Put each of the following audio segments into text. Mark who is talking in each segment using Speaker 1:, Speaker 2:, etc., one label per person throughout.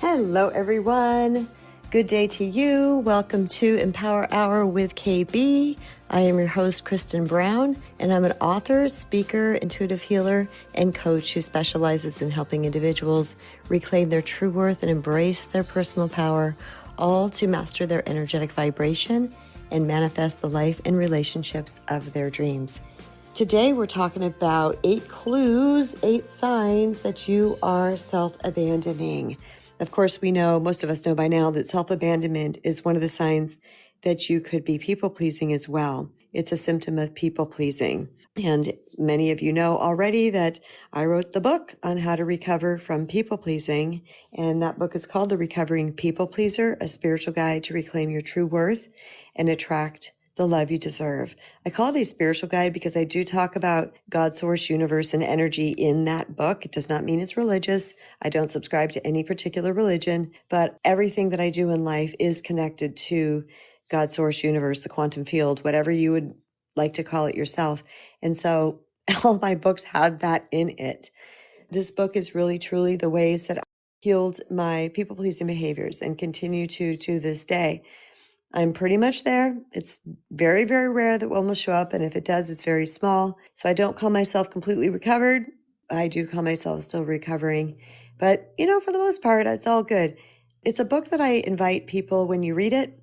Speaker 1: Hello, everyone. Good day to you. Welcome to Empower Hour with KB. I am your host, Kristen Brown, and I'm an author, speaker, intuitive healer, and coach who specializes in helping individuals reclaim their true worth and embrace their personal power, all to master their energetic vibration and manifest the life and relationships of their dreams. Today, we're talking about 8 clues, 8 signs that you are self-abandoning. Of course, most of us know by now that self-abandonment is one of the signs that you could be people-pleasing as well. It's a symptom of people-pleasing. And many of you know already that I wrote the book on how to recover from people-pleasing. And that book is called The Recovering People Pleaser, a spiritual guide to reclaim your true worth and attract the love you deserve. I call it a spiritual guide because I do talk about God, source, universe, and energy in that book. It does not mean it's religious. I don't subscribe to any particular religion, but everything that I do in life is connected to God, source, universe, the quantum field, whatever you would like to call it yourself. And so all my books have that in it. This book is really, truly the ways that I healed my people-pleasing behaviors and continue to this day. I'm pretty much there. It's very, very rare that one will show up. And if it does, it's very small. So I don't call myself completely recovered. I do call myself still recovering. But, for the most part, it's all good. It's a book that I invite people, when you read it,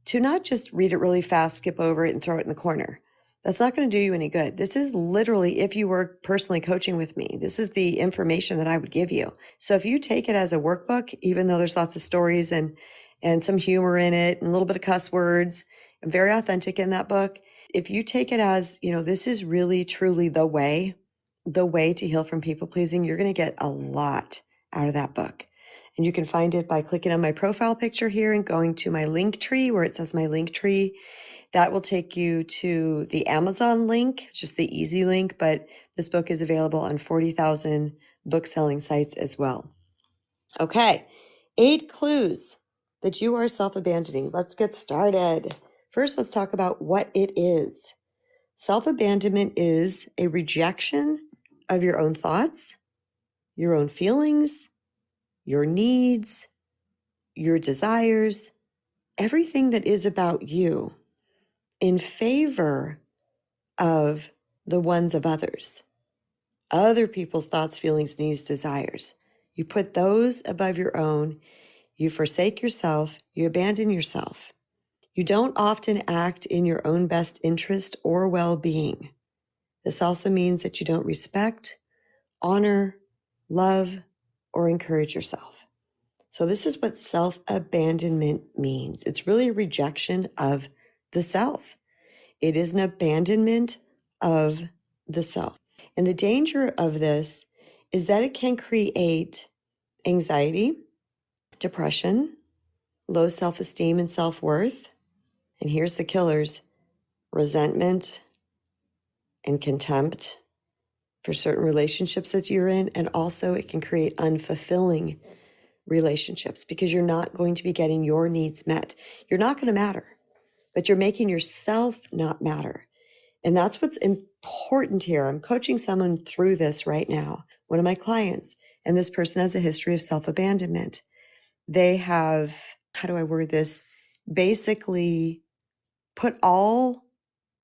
Speaker 1: to not just read it really fast, skip over it, and throw it in the corner. That's not going to do you any good. This is literally, if you were personally coaching with me, this is the information that I would give you. So if you take it as a workbook, even though there's lots of stories and some humor in it and a little bit of cuss words, and very authentic in that book. If you take it as, this is really, truly the way to heal from people pleasing, you're going to get a lot out of that book. And you can find it by clicking on my profile picture here and going to my link tree where it says my link tree. That will take you to the Amazon link, just the easy link, but this book is available on 40,000 book-selling sites as well. Okay, 8 clues that you are self-abandoning. Let's get started. First, let's talk about what it is. Self-abandonment is a rejection of your own thoughts, your own feelings, your needs, your desires, everything that is about you in favor of the ones of others, other people's thoughts, feelings, needs, desires. You put those above your own. You forsake yourself, you abandon yourself. You don't often act in your own best interest or well-being. This also means that you don't respect, honor, love, or encourage yourself. So this is what self-abandonment means. It's really a rejection of the self. It is an abandonment of the self. And the danger of this is that it can create anxiety, depression, low self-esteem and self-worth. And here's the killers: resentment and contempt for certain relationships that you're in. And also it can create unfulfilling relationships because you're not going to be getting your needs met. You're not going to matter, but you're making yourself not matter. And that's what's important here. I'm coaching someone through this right now, one of my clients, and this person has a history of self-abandonment. They have, how do I word this? Basically put all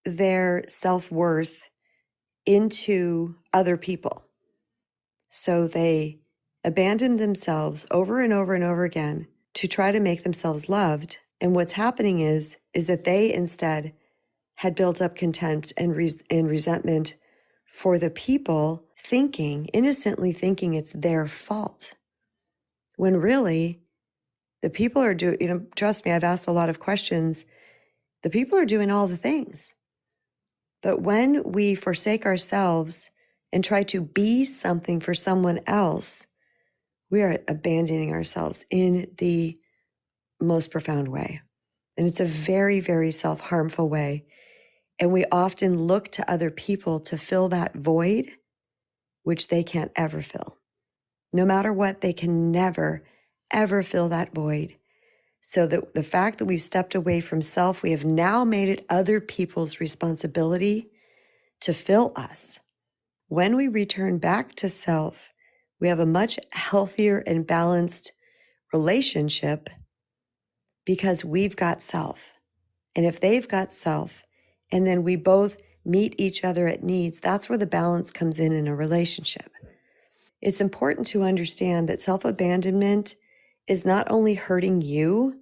Speaker 1: their self-worth into other people. So they abandon themselves over and over and over again to try to make themselves loved. And what's happening is that they instead had built up contempt and resentment for the people, innocently thinking it's their fault. When really, the people are doing, trust me, I've asked a lot of questions. The people are doing all the things. But when we forsake ourselves and try to be something for someone else, we are abandoning ourselves in the most profound way. And it's a very, very self-harmful way. And we often look to other people to fill that void, which they can't ever fill. No matter what, they can never, ever fill that void. So that the fact that we've stepped away from self, we have now made it other people's responsibility to fill us. When we return back to self, we have a much healthier and balanced relationship because we've got self. And if they've got self, and then we both meet each other at needs, that's where the balance comes in a relationship. It's important to understand that self-abandonment is not only hurting you,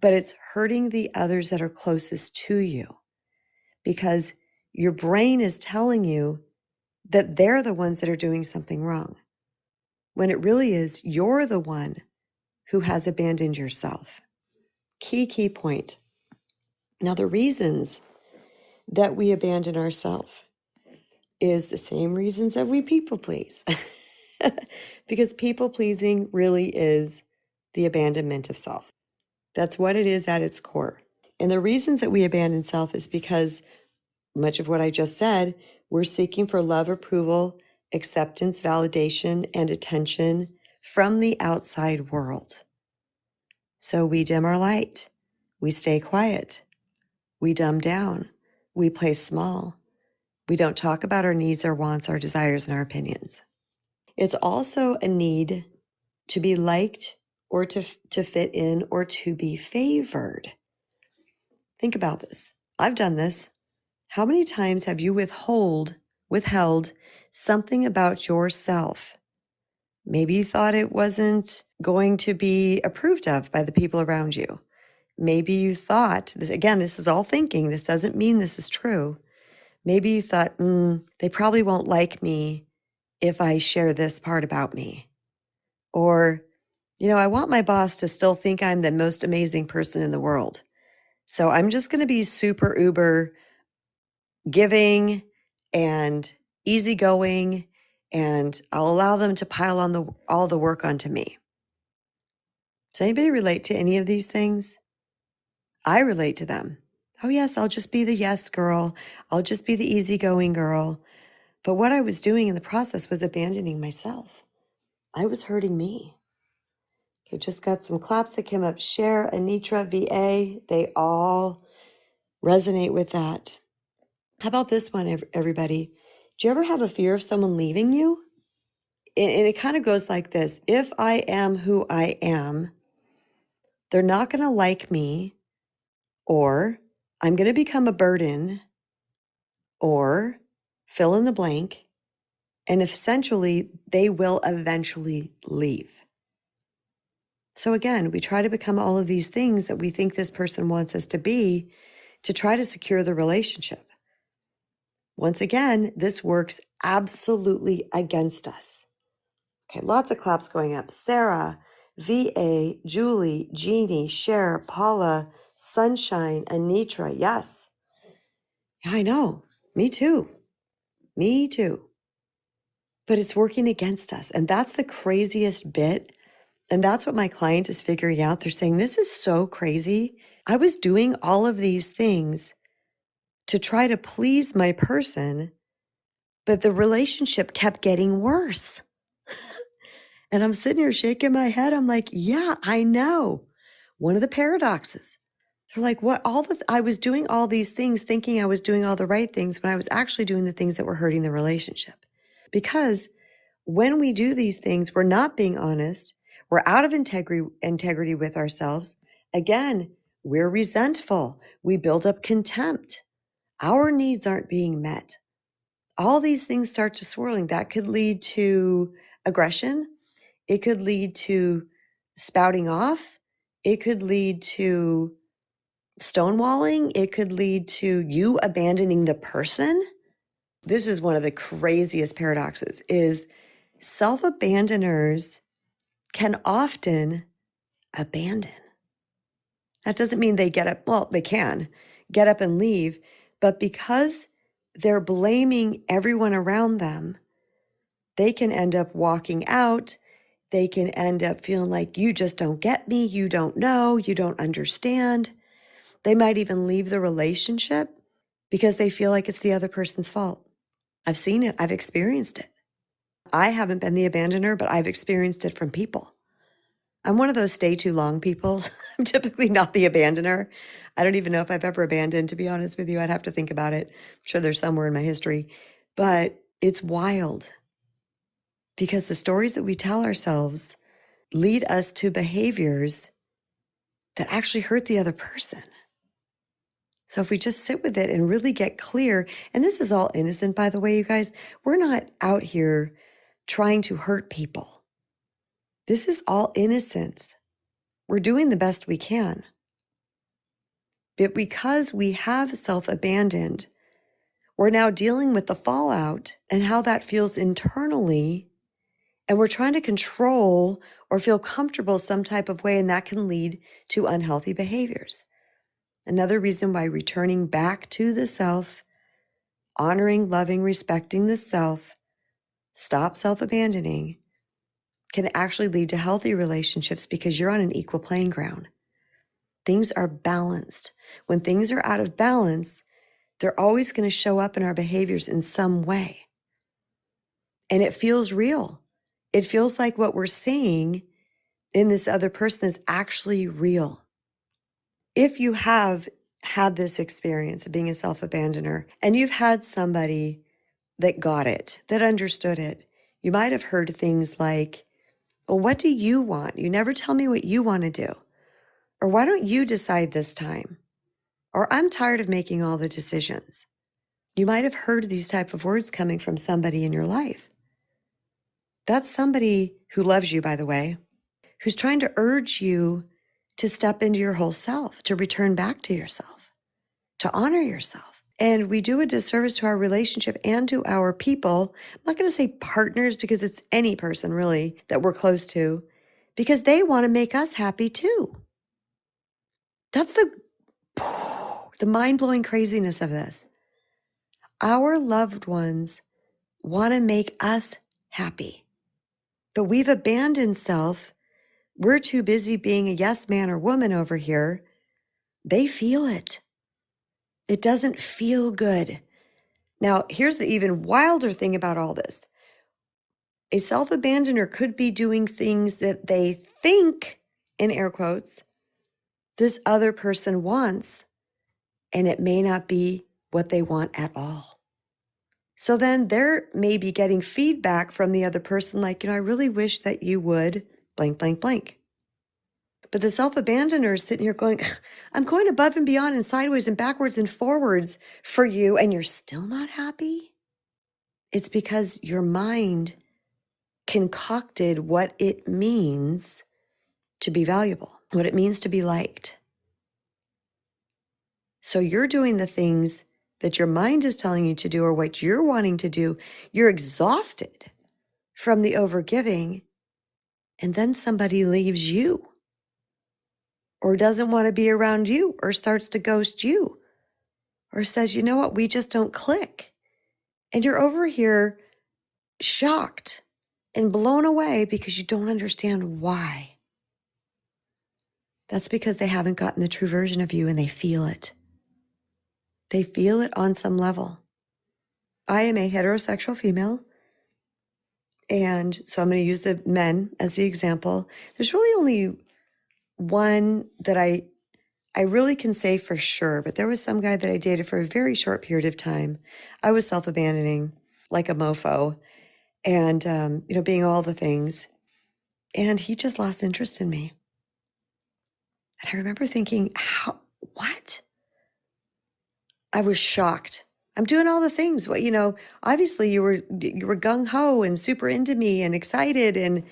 Speaker 1: but it's hurting the others that are closest to you, because your brain is telling you that they're the ones that are doing something wrong, when it really is you're the one who has abandoned yourself. Key point. Now, the reasons that we abandon ourselves is the same reasons that we people please. Because people pleasing really is the abandonment of self. That's what it is at its core. And the reasons that we abandon self is because much of what I just said, we're seeking for love, approval, acceptance, validation, and attention from the outside world. So we dim our light, we stay quiet, we dumb down, we play small, we don't talk about our needs, our wants, our desires, and our opinions. It's also a need to be liked or to fit in or to be favored. Think about this. I've done this. How many times have you withheld something about yourself? Maybe you thought it wasn't going to be approved of by the people around you. Maybe you thought, again, this is all thinking. This doesn't mean this is true. Maybe you thought, they probably won't like me if I share this part about me. Or, I want my boss to still think I'm the most amazing person in the world. So I'm just going to be super uber giving and easygoing, and I'll allow them to pile on all the work onto me. Does anybody relate to any of these things? I relate to them. Oh yes, I'll just be the yes girl. I'll just be the easygoing girl. But what I was doing in the process was abandoning myself. I was hurting me. Okay, just got some claps that came up. Cher, Anitra, VA, they all resonate with that. How about this one, everybody? Do you ever have a fear of someone leaving you? And it kind of goes like this. If I am who I am, they're not going to like me, or I'm going to become a burden, or fill in the blank. And essentially, they will eventually leave. So again, we try to become all of these things that we think this person wants us to be to try to secure the relationship. Once again, this works absolutely against us. Okay, lots of claps going up. Sarah, VA, Julie, Jeannie, Cher, Paula, Sunshine, Anitra. Yes. Yeah, I know. Me too. Me too. But it's working against us. And that's the craziest bit. And that's what my client is figuring out. They're saying, this is so crazy. I was doing all of these things to try to please my person, but the relationship kept getting worse. And I'm sitting here shaking my head. I'm like, yeah, I know. One of the paradoxes. They're like, what? I was doing all these things thinking I was doing all the right things when I was actually doing the things that were hurting the relationship. Because when we do these things, we're not being honest. We're out of integrity with ourselves. Again, we're resentful. We build up contempt. Our needs aren't being met. All these things start to swirling. That could lead to aggression. It could lead to spouting off. It could lead to stonewalling. It could lead to you abandoning the person. This is one of the craziest paradoxes, is self-abandoners can often abandon. That doesn't mean they get up. Well, they can get up and leave, but because they're blaming everyone around them, they can end up walking out. They can end up feeling like, you just don't get me. You don't know. You don't understand. They might even leave the relationship because they feel like it's the other person's fault. I've seen it. I've experienced it. I haven't been the abandoner, but I've experienced it from people. I'm one of those stay too long people. I'm typically not the abandoner. I don't even know if I've ever abandoned, to be honest with you. I'd have to think about it. I'm sure there's somewhere in my history. But it's wild because the stories that we tell ourselves lead us to behaviors that actually hurt the other person. So if we just sit with it and really get clear, and this is all innocent, by the way, you guys, we're not out here trying to hurt people. This is all innocence. We're doing the best we can. But because we have self-abandoned, we're now dealing with the fallout and how that feels internally, and we're trying to control or feel comfortable some type of way, and that can lead to unhealthy behaviors. Another reason why returning back to the self, honoring, loving, respecting the self, stop self-abandoning, can actually lead to healthy relationships because you're on an equal playing ground. Things are balanced. When things are out of balance, they're always going to show up in our behaviors in some way. And it feels real. It feels like what we're seeing in this other person is actually real. If you have had this experience of being a self-abandoner and you've had somebody that got it, that understood it, you might have heard things like, well, what do you want? You never tell me what you want to do. Or why don't you decide this time? Or I'm tired of making all the decisions. You might have heard these type of words coming from somebody in your life. That's somebody who loves you, by the way, who's trying to urge you to step into your whole self, to return back to yourself, to honor yourself. And we do a disservice to our relationship and to our people. I'm not going to say partners because it's any person really that we're close to, because they want to make us happy too. That's the mind-blowing craziness of this. Our loved ones want to make us happy, but we've abandoned self. We're too busy being a yes man or woman over here. They feel it. It doesn't feel good. Now, here's the even wilder thing about all this. A self-abandoner could be doing things that they think, in air quotes, this other person wants, and it may not be what they want at all. So then they're maybe getting feedback from the other person like, I really wish that you would blank, blank, blank. But the self-abandoner is sitting here going, I'm going above and beyond and sideways and backwards and forwards for you, and you're still not happy? It's because your mind concocted what it means to be valuable, what it means to be liked. So you're doing the things that your mind is telling you to do or what you're wanting to do. You're exhausted from the overgiving, and then somebody leaves you or doesn't want to be around you or starts to ghost you or says, you know what, we just don't click. And you're over here shocked and blown away because you don't understand why. That's because they haven't gotten the true version of you and they feel it. They feel it on some level. I am a heterosexual female, and so I'm going to use the men as the example. There's really only one that I really can say for sure, but there was some guy that I dated for a very short period of time. I was self-abandoning like a mofo and, being all the things. And he just lost interest in me. And I remember thinking, what? I was shocked. I'm doing all the things. Well, obviously you were gung-ho and super into me and excited and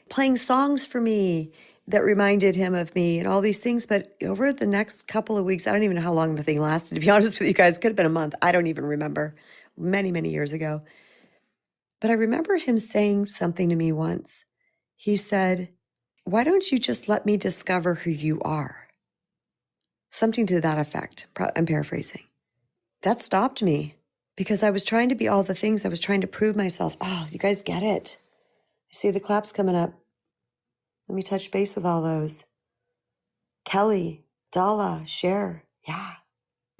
Speaker 1: playing songs for me that reminded him of me and all these things. But over the next couple of weeks, I don't even know how long the thing lasted, to be honest with you guys. It could have been a month. I don't even remember. Many, many years ago. But I remember him saying something to me once. He said, why don't you just let me discover who you are? Something to that effect. I'm paraphrasing. That stopped me because I was trying to be all the things. I was trying to prove myself. Oh, you guys get it. I see the claps coming up. Let me touch base with all those. Kelly, Dala, Cher. Yeah.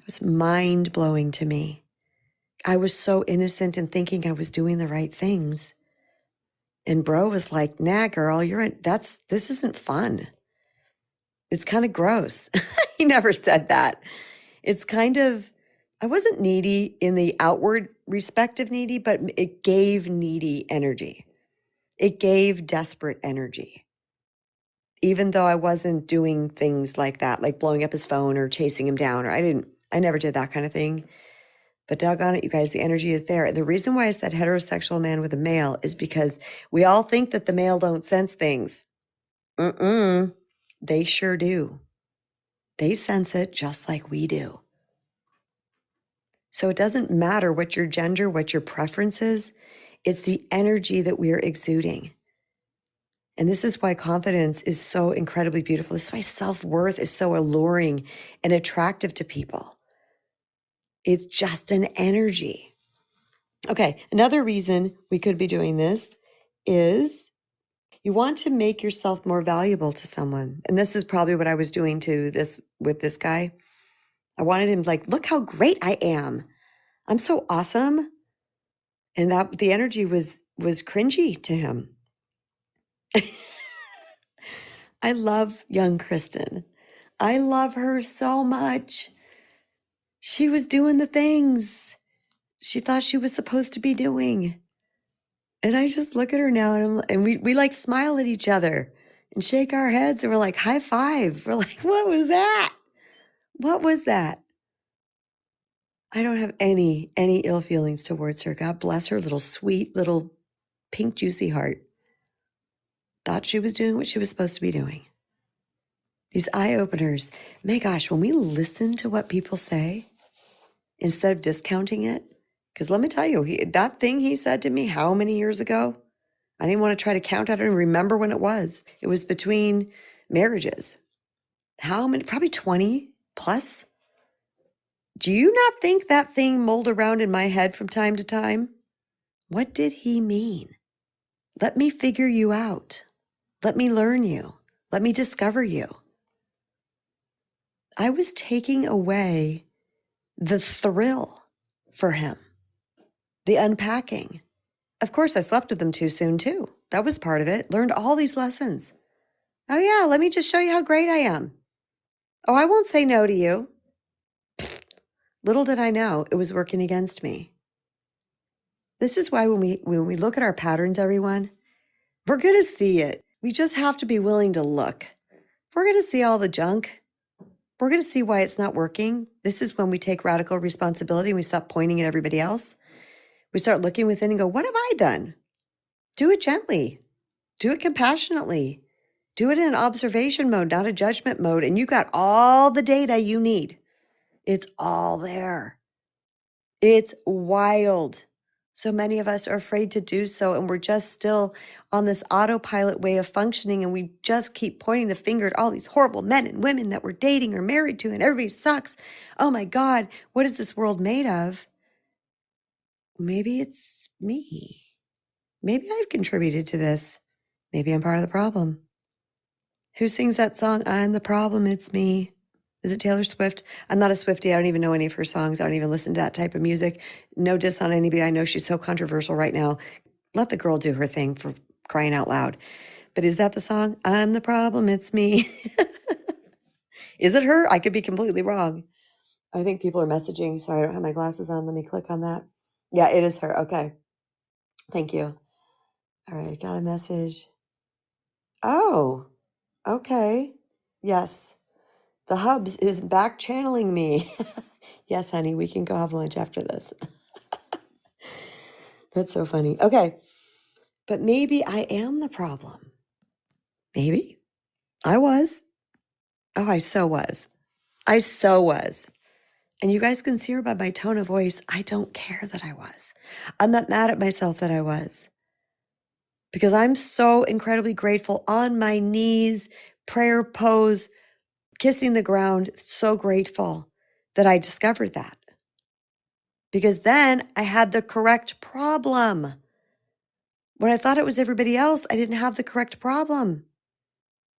Speaker 1: It was mind-blowing to me. I was so innocent and thinking I was doing the right things. And bro was like, nah, girl, this isn't fun. It's kind of gross. He never said that. It's kind of, I wasn't needy in the outward respect of needy, but it gave needy energy. It gave desperate energy. even though I wasn't doing things like that, like blowing up his phone or chasing him down, or I never did that kind of thing. But doggone it, you guys, the energy is there. And the reason why I said heterosexual man with a male is because we all think that the male don't sense things. They sure do. They sense it just like we do. So it doesn't matter what your gender, what your preference is. It's the energy that we're exuding. And this is why confidence is so incredibly beautiful. This is why self-worth is so alluring and attractive to people. It's just an energy. Okay, another reason we could be doing this is you want to make yourself more valuable to someone. And this is probably what I was doing with this guy. I wanted him like, look how great I am. I'm so awesome. And that the energy was cringy to him. I love young Kristen. I love her so much. She was doing the things she thought she was supposed to be doing. And I just look at her now and we like smile at each other and shake our heads and we're like, high five. We're like, what was that? What was that? I don't have any ill feelings towards her. God bless her little sweet little pink juicy heart. Thought she was doing what she was supposed to be doing. These eye openers. My gosh, when we listen to what people say instead of discounting it, because let me tell you, that thing he said to me how many years ago, I didn't want to try to count out and remember when it was. It was between marriages. How many? Probably 20 plus. Do you not think that thing mulled around in my head from time to time? What did he mean? Let me figure you out. Let me learn you. Let me discover you. I was taking away the thrill for him, the unpacking. Of course, I slept with him too soon, too. That was part of it. Learned all these lessons. Oh, yeah, let me just show you how great I am. Oh, I won't say no to you. Little did I know it was working against me. This is why when we look at our patterns, everyone, we're going to see it. We just have to be willing to look. We're going to see all the junk. We're going to see why it's not working. This is when we take radical responsibility and we stop pointing at everybody else. We start looking within and go, what have I done? Do it gently. Do it compassionately. Do it in an observation mode, not a judgment mode. And you got all the data you need. It's all there. It's wild. So many of us are afraid to do so. And we're just still on this autopilot way of functioning. And we just keep pointing the finger at all these horrible men and women that we're dating or married to. And everybody sucks. Oh my God, what is this world made of? Maybe it's me. Maybe I've contributed to this. Maybe I'm part of the problem. Who sings that song, I'm the problem, it's me? Is it Taylor Swift? I'm not a Swiftie. I don't even know any of her songs. I don't even listen to that type of music. No diss on anybody. I know she's so controversial right now. Let the girl do her thing, for crying out loud. But is that the song? I'm the problem, it's me. Is it her? I could be completely wrong. I think people are messaging, so I don't have my glasses on. Let me click on that. Yeah, it is her. Okay. Thank you. All right, got a message. Oh, okay. Yes. The Hubs is back channeling me. Yes, honey, we can go have lunch after this. That's so funny. Okay. But maybe I am the problem. Maybe. I was. Oh, I so was. I so was. And you guys can see her by my tone of voice. I don't care that I was. I'm not mad at myself that I was. Because I'm so incredibly grateful on my knees, prayer pose, kissing the ground, so grateful that I discovered that. Because then I had the correct problem. When I thought it was everybody else, I didn't have the correct problem.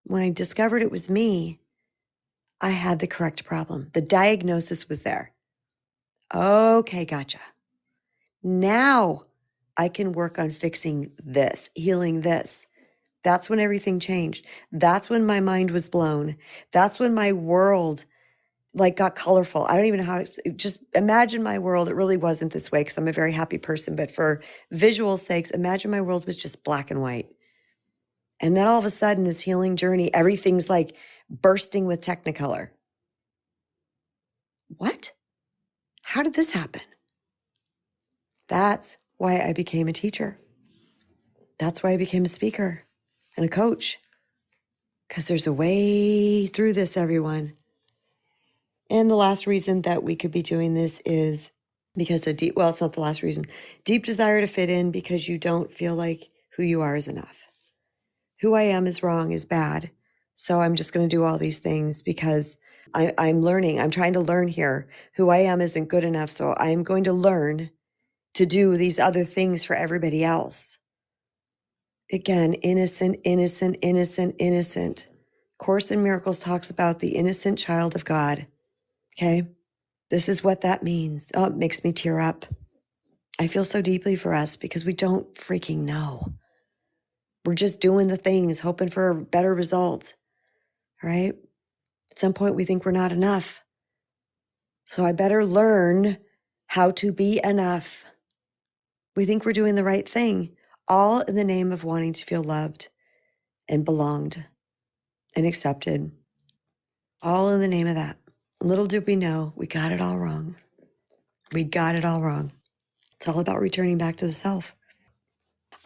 Speaker 1: When I discovered it was me, I had the correct problem. The diagnosis was there. Okay, gotcha. Now I can work on fixing this, healing this. That's when everything changed. That's when my mind was blown. That's when my world got colorful. I don't even know how to just imagine my world. It really wasn't this way because I'm a very happy person, but for visual sakes, imagine my world was just black and white. And then all of a sudden, this healing journey, everything's like bursting with technicolor. What? How did this happen? That's why I became a teacher. That's why I became a speaker and a coach. Because there's a way through this, everyone. And the last reason that we could be doing this is because of deep, well, it's not the last reason, deep desire to fit in because you don't feel like who you are is enough. Who I am is wrong, is bad. So I'm just going to do all these things because I'm learning. I'm trying to learn here. Who I am isn't good enough. So I'm going to learn to do these other things for everybody else. Again, innocent, innocent, innocent, innocent. Course in Miracles talks about the innocent child of God. Okay? This is what that means. Oh, it makes me tear up. I feel so deeply for us because we don't freaking know. We're just doing the things, hoping for better results, right? At some point, we think we're not enough. So I better learn how to be enough. We think we're doing the right thing, all in the name of wanting to feel loved and belonged and accepted. All in the name of that. Little did we know, we got it all wrong. We got it all wrong. It's all about returning back to the self.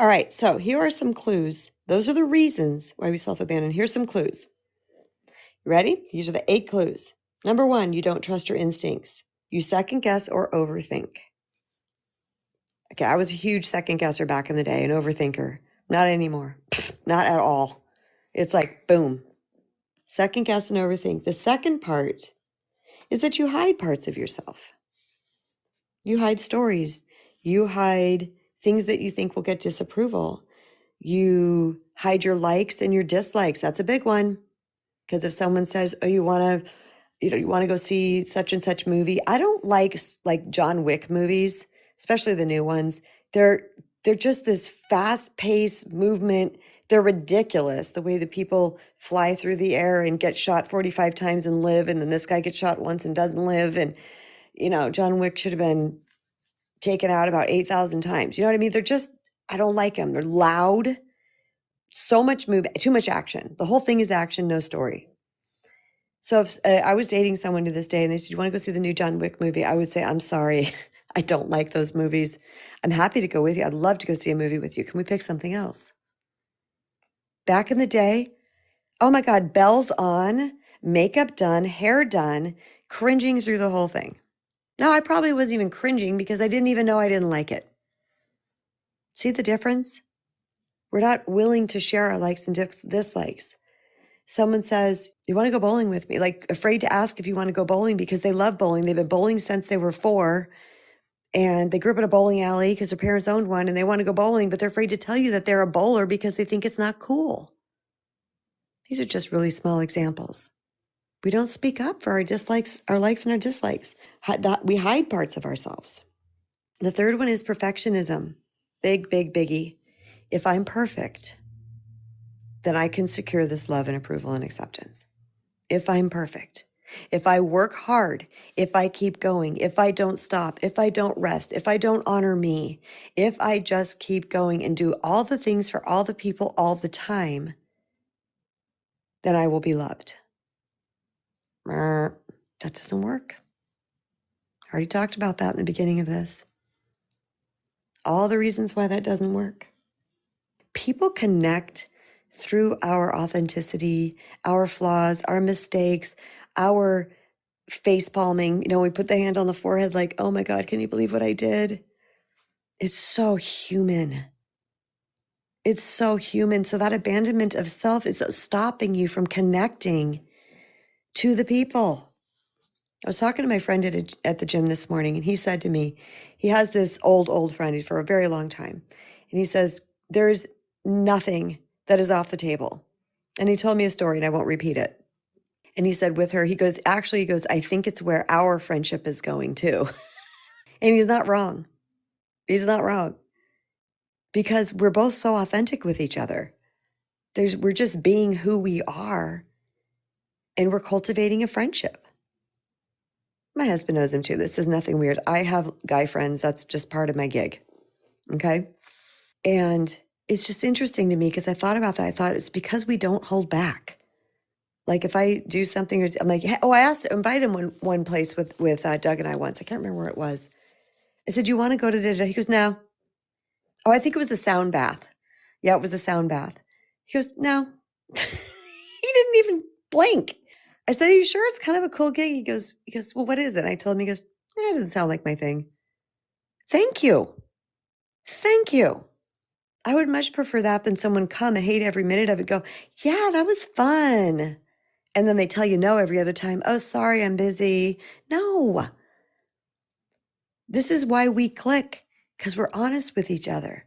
Speaker 1: All right, so here are some clues. Those are the reasons why we self-abandon. Here's some clues. You ready? These are the 8 clues. Number 1, you don't trust your instincts. You second guess or overthink. Okay, I was a huge second guesser back in the day, an overthinker. Not anymore. Not at all. It's like, boom. Second guess and overthink. The second part is that you hide parts of yourself. You hide stories. You hide things that you think will get disapproval. You hide your likes and your dislikes. That's a big one. Because if someone says, oh, you want to go see such and such movie. I don't like John Wick movies, especially the new ones. They're just this fast-paced movement. They're ridiculous. The way that people fly through the air and get shot 45 times and live, and then this guy gets shot once and doesn't live. And, John Wick should have been taken out about 8,000 times. You know what I mean? I don't like them. They're loud. So much movement, too much action. The whole thing is action, no story. So if I was dating someone to this day and they said, you want to go see the new John Wick movie? I would say, I'm sorry. I don't like those movies. I'm happy to go with you. I'd love to go see a movie with you. Can we pick something else? Back in the day, oh my God, bells on, makeup done, hair done, cringing through the whole thing. No, I probably wasn't even cringing because I didn't even know I didn't like it. See the difference? We're not willing to share our likes and dislikes. Someone says, you want to go bowling with me? Like afraid to ask if you want to go bowling because they love bowling. They've been bowling since they were 4 and they grew up in a bowling alley because their parents owned one and they want to go bowling, but they're afraid to tell you that they're a bowler because they think it's not cool. These are just really small examples. We don't speak up for our dislikes, our likes and our dislikes. We hide parts of ourselves. The third one is perfectionism. Big, big, biggie. If I'm perfect, then I can secure this love and approval and acceptance. If I'm perfect, if I work hard, if I keep going, if I don't stop, if I don't rest, if I don't honor me, if I just keep going and do all the things for all the people all the time, then I will be loved. That doesn't work. I already talked about that in the beginning of this. All the reasons why that doesn't work. People connect through our authenticity, our flaws, our mistakes, our face palming. We put the hand on the forehead like, oh my God, can you believe what I did? It's so human. It's so human. So that abandonment of self is stopping you from connecting to the people. I was talking to my friend at the gym this morning, and he said to me, he has this old friend for a very long time. And he says, there's nothing that is off the table. And he told me a story, and I won't repeat it. And he said with her, he goes, I think it's where our friendship is going too. And he's not wrong. He's not wrong. Because we're both so authentic with each other. We're just being who we are, and we're cultivating a friendship. My husband knows him too. This is nothing weird. I have guy friends. That's just part of my gig. Okay. And it's just interesting to me because I thought about that. I thought it's because we don't hold back. Like if I do something, I'm like, hey, I invited him one place with Doug and I once. I can't remember where it was. I said, "You want to go to da?" He goes, "No." Oh, I think it was a sound bath. Yeah, it was a sound bath. He goes, "No." He didn't even blink. I said, "Are you sure it's kind of a cool gig?" He goes, "Well, what is it?" And I told him, he goes, "It doesn't sound like my thing." Thank you. Thank you. I would much prefer that than someone come and hate every minute of it. Go, "Yeah, that was fun." And then they tell you no every other time. "Oh, sorry, I'm busy." No. This is why we click, because we're honest with each other.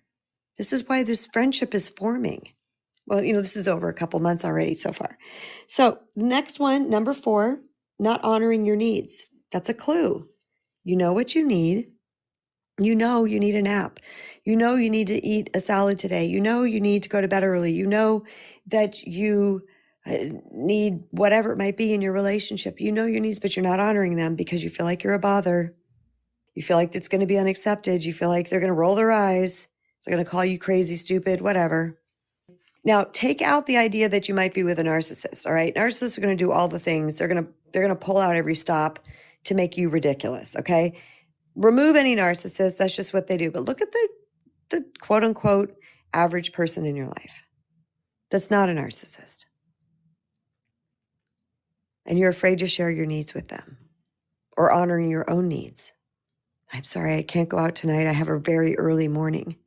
Speaker 1: This is why this friendship is forming. Well, this is over a couple months already so far. So the next one, number 4, not honoring your needs. That's a clue. You know what you need. You know you need a nap. You know you need to eat a salad today. You know you need to go to bed early. You know that you need whatever it might be in your relationship. You know your needs, but you're not honoring them because you feel like you're a bother. You feel like it's going to be unaccepted. You feel like they're going to roll their eyes. They're going to call you crazy, stupid, whatever. Now, take out the idea that you might be with a narcissist, all right? Narcissists are going to do all the things. They're going to pull out every stop to make you ridiculous, okay? Remove any narcissist. That's just what they do. But look at the quote unquote average person in your life that's not a narcissist. And you're afraid to share your needs with them or honoring your own needs. "I'm sorry, I can't go out tonight. I have a very early morning."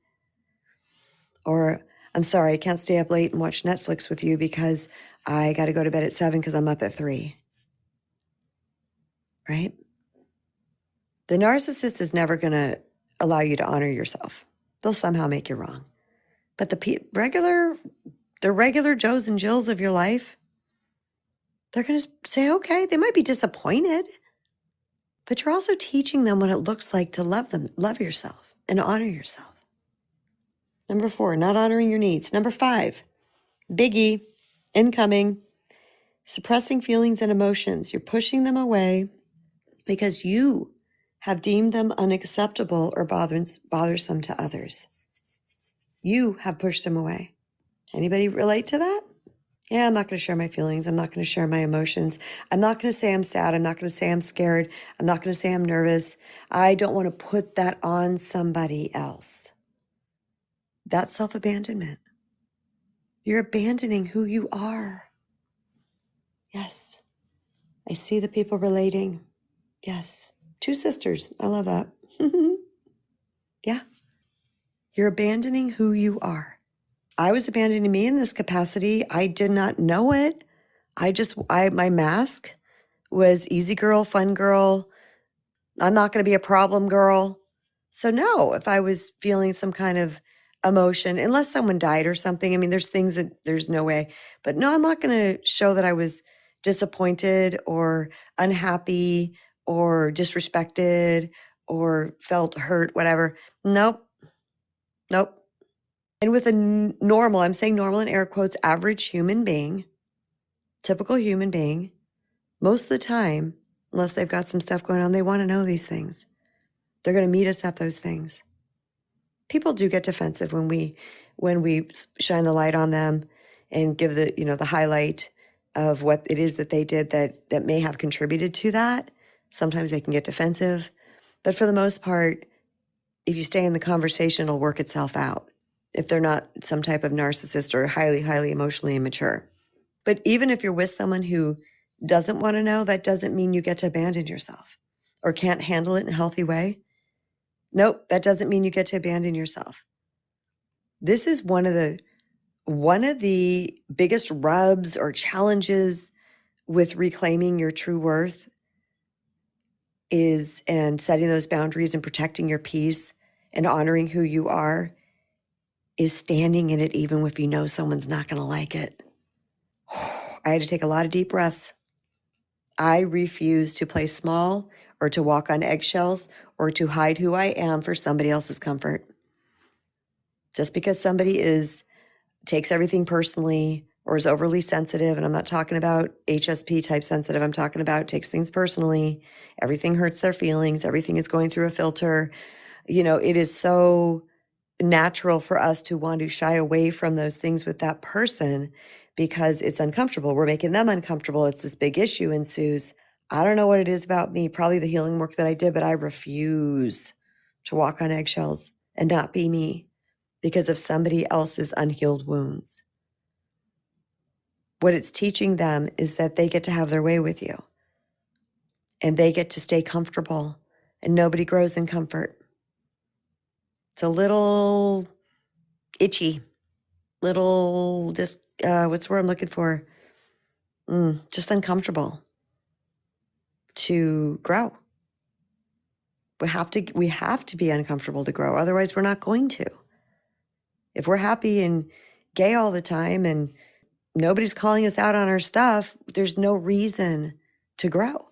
Speaker 1: Or, "I'm sorry, I can't stay up late and watch Netflix with you because I got to go to bed at 7 because I'm up at 3. Right? The narcissist is never going to allow you to honor yourself. They'll somehow make you wrong. But the regular Joes and Jills of your life, they're going to say, okay, they might be disappointed, but you're also teaching them what it looks like to love yourself and honor yourself. Number 4, not honoring your needs. Number 5, biggie, incoming, suppressing feelings and emotions. You're pushing them away because you have deemed them unacceptable or bothersome to others. You have pushed them away. Anybody relate to that? Yeah, I'm not going to share my feelings. I'm not going to share my emotions. I'm not going to say I'm sad. I'm not going to say I'm scared. I'm not going to say I'm nervous. I don't want to put that on somebody else. That's self-abandonment. You're abandoning who you are. Yes. I see the people relating. Yes. 2 sisters. I love that. Yeah. You're abandoning who you are. I was abandoning me in this capacity. I did not know it. My mask was easy girl, fun girl. I'm not going to be a problem girl. So no, if I was feeling some kind of emotion, unless someone died or something, I mean, there's things that there's no way. But no, I'm not going to show that I was disappointed or unhappy or disrespected or felt hurt, whatever. Nope. Nope. And with a normal, I'm saying normal in air quotes, average human being, typical human being, most of the time, unless they've got some stuff going on, they want to know these things. They're going to meet us at those things. People do get defensive when we shine the light on them and give the highlight of what it is that they did that may have contributed to that. Sometimes they can get defensive. But for the most part, if you stay in the conversation, it'll work itself out. If they're not some type of narcissist or highly, highly emotionally immature. But even if you're with someone who doesn't want to know, that doesn't mean you get to abandon yourself or can't handle it in a healthy way. Nope, that doesn't mean you get to abandon yourself. This is one of the biggest rubs or challenges with reclaiming your true worth and setting those boundaries and protecting your peace and honoring who you are is standing in it even if you know someone's not going to like it. I had to take a lot of deep breaths. I refuse to play small or to walk on eggshells or to hide who I am for somebody else's comfort. Just because somebody takes everything personally or is overly sensitive, and I'm not talking about HSP type sensitive, I'm talking about takes things personally, everything hurts their feelings, everything is going through a filter. It is so natural for us to want to shy away from those things with that person because it's uncomfortable. We're making them uncomfortable. It's this big issue ensues. I don't know what it is about me, probably the healing work that I did, but I refuse to walk on eggshells and not be me because of somebody else's unhealed wounds. What it's teaching them is that they get to have their way with you and they get to stay comfortable and nobody grows in comfort. It's a little itchy, little, what's the word I'm looking for? Just uncomfortable to grow. We have to be uncomfortable to grow. Otherwise, we're not going to. If we're happy and gay all the time and nobody's calling us out on our stuff, there's no reason to grow.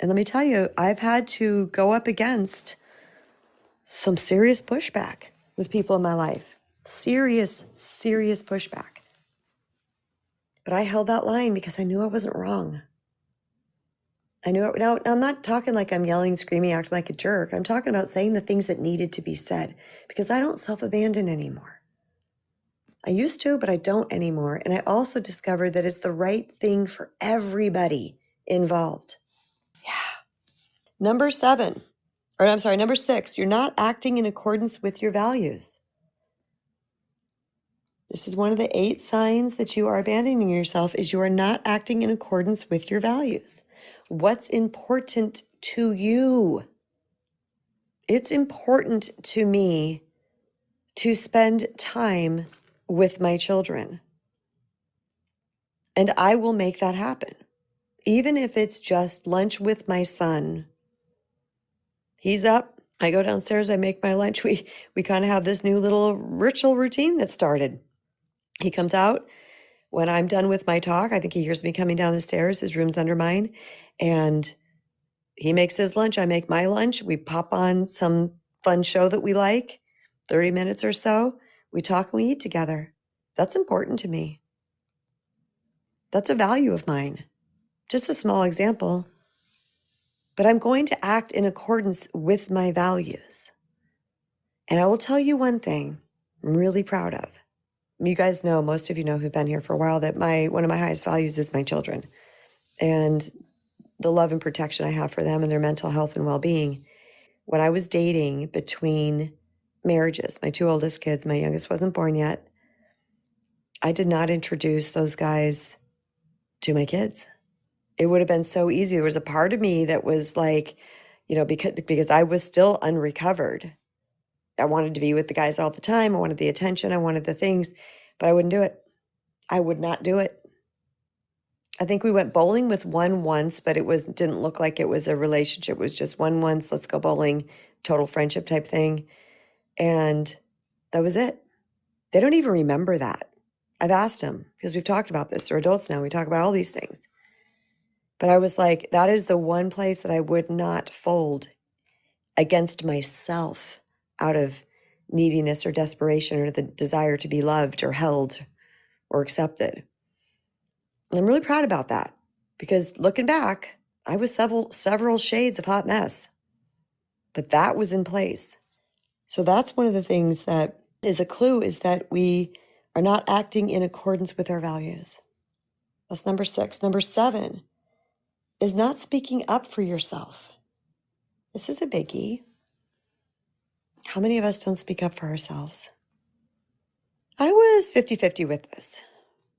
Speaker 1: And let me tell you, I've had to go up against some serious pushback with people in my life. Serious pushback. But I held that line because I knew I wasn't wrong. I knew it. Now, I'm not talking like I'm yelling, screaming, acting like a jerk. I'm talking about saying the things that needed to be said because I don't self-abandon anymore. I used to, but I don't anymore. And I also discovered that it's the right thing for everybody involved. Yeah. Number 6, you're not acting in accordance with your values. This is one of the 8 signs that you are abandoning yourself is you are not acting in accordance with your values. What's important to you? It's important to me to spend time with my children. And I will make that happen. Even if it's just lunch with my son. He's up. I go downstairs. I make my lunch. We kind of have this new little ritual routine that started. He comes out. When I'm done with my talk, I think he hears me coming down the stairs. His room's under mine. And he makes his lunch. I make my lunch. We pop on some fun show that we like, 30 minutes or so. We talk and we eat together. That's important to me. That's a value of mine. Just a small example. But I'm going to act in accordance with my values. And I will tell you one thing I'm really proud of. You guys know, most of you know who've been here for a while, that one of my highest values is my children and the love and protection I have for them and their mental health and well-being. When I was dating between marriages, my 2 oldest kids, my youngest wasn't born yet, I did not introduce those guys to my kids. It would have been so easy. There was a part of me that was like, because I was still unrecovered. I wanted to be with the guys all the time. I wanted the attention. I wanted the things, but I wouldn't do it. I would not do it. I think we went bowling with one once, but didn't look like it was a relationship. It was just one once, let's go bowling, total friendship type thing. And that was it. They don't even remember that. I've asked them because we've talked about this. They're adults now. We talk about all these things. But I was like, that is the one place that I would not fold against myself out of neediness or desperation or the desire to be loved or held or accepted. And I'm really proud about that because looking back, I was several shades of hot mess, but that was in place. So that's one of the things that is a clue is that we are not acting in accordance with our values. That's number 6. Number 7 is not speaking up for yourself. This is a biggie. How many of us don't speak up for ourselves? I was 50-50 with this.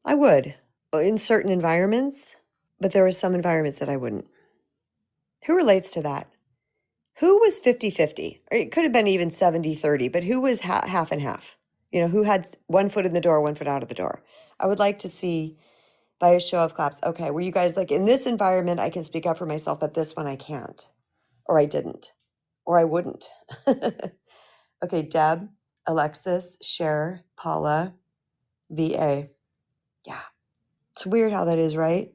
Speaker 1: I would in certain environments, but there were some environments that I wouldn't. Who relates to that? Who was 50-50? Or it could have been even 70-30, but who was half and half? Who had 1 foot in the door, 1 foot out of the door? I would like to see by a show of claps, okay, were you guys like, in this environment, I can speak up for myself, but this one I can't, or I didn't, or I wouldn't. Okay, Deb, Alexis, Cher, Paula, VA. Yeah. It's weird how that is, right?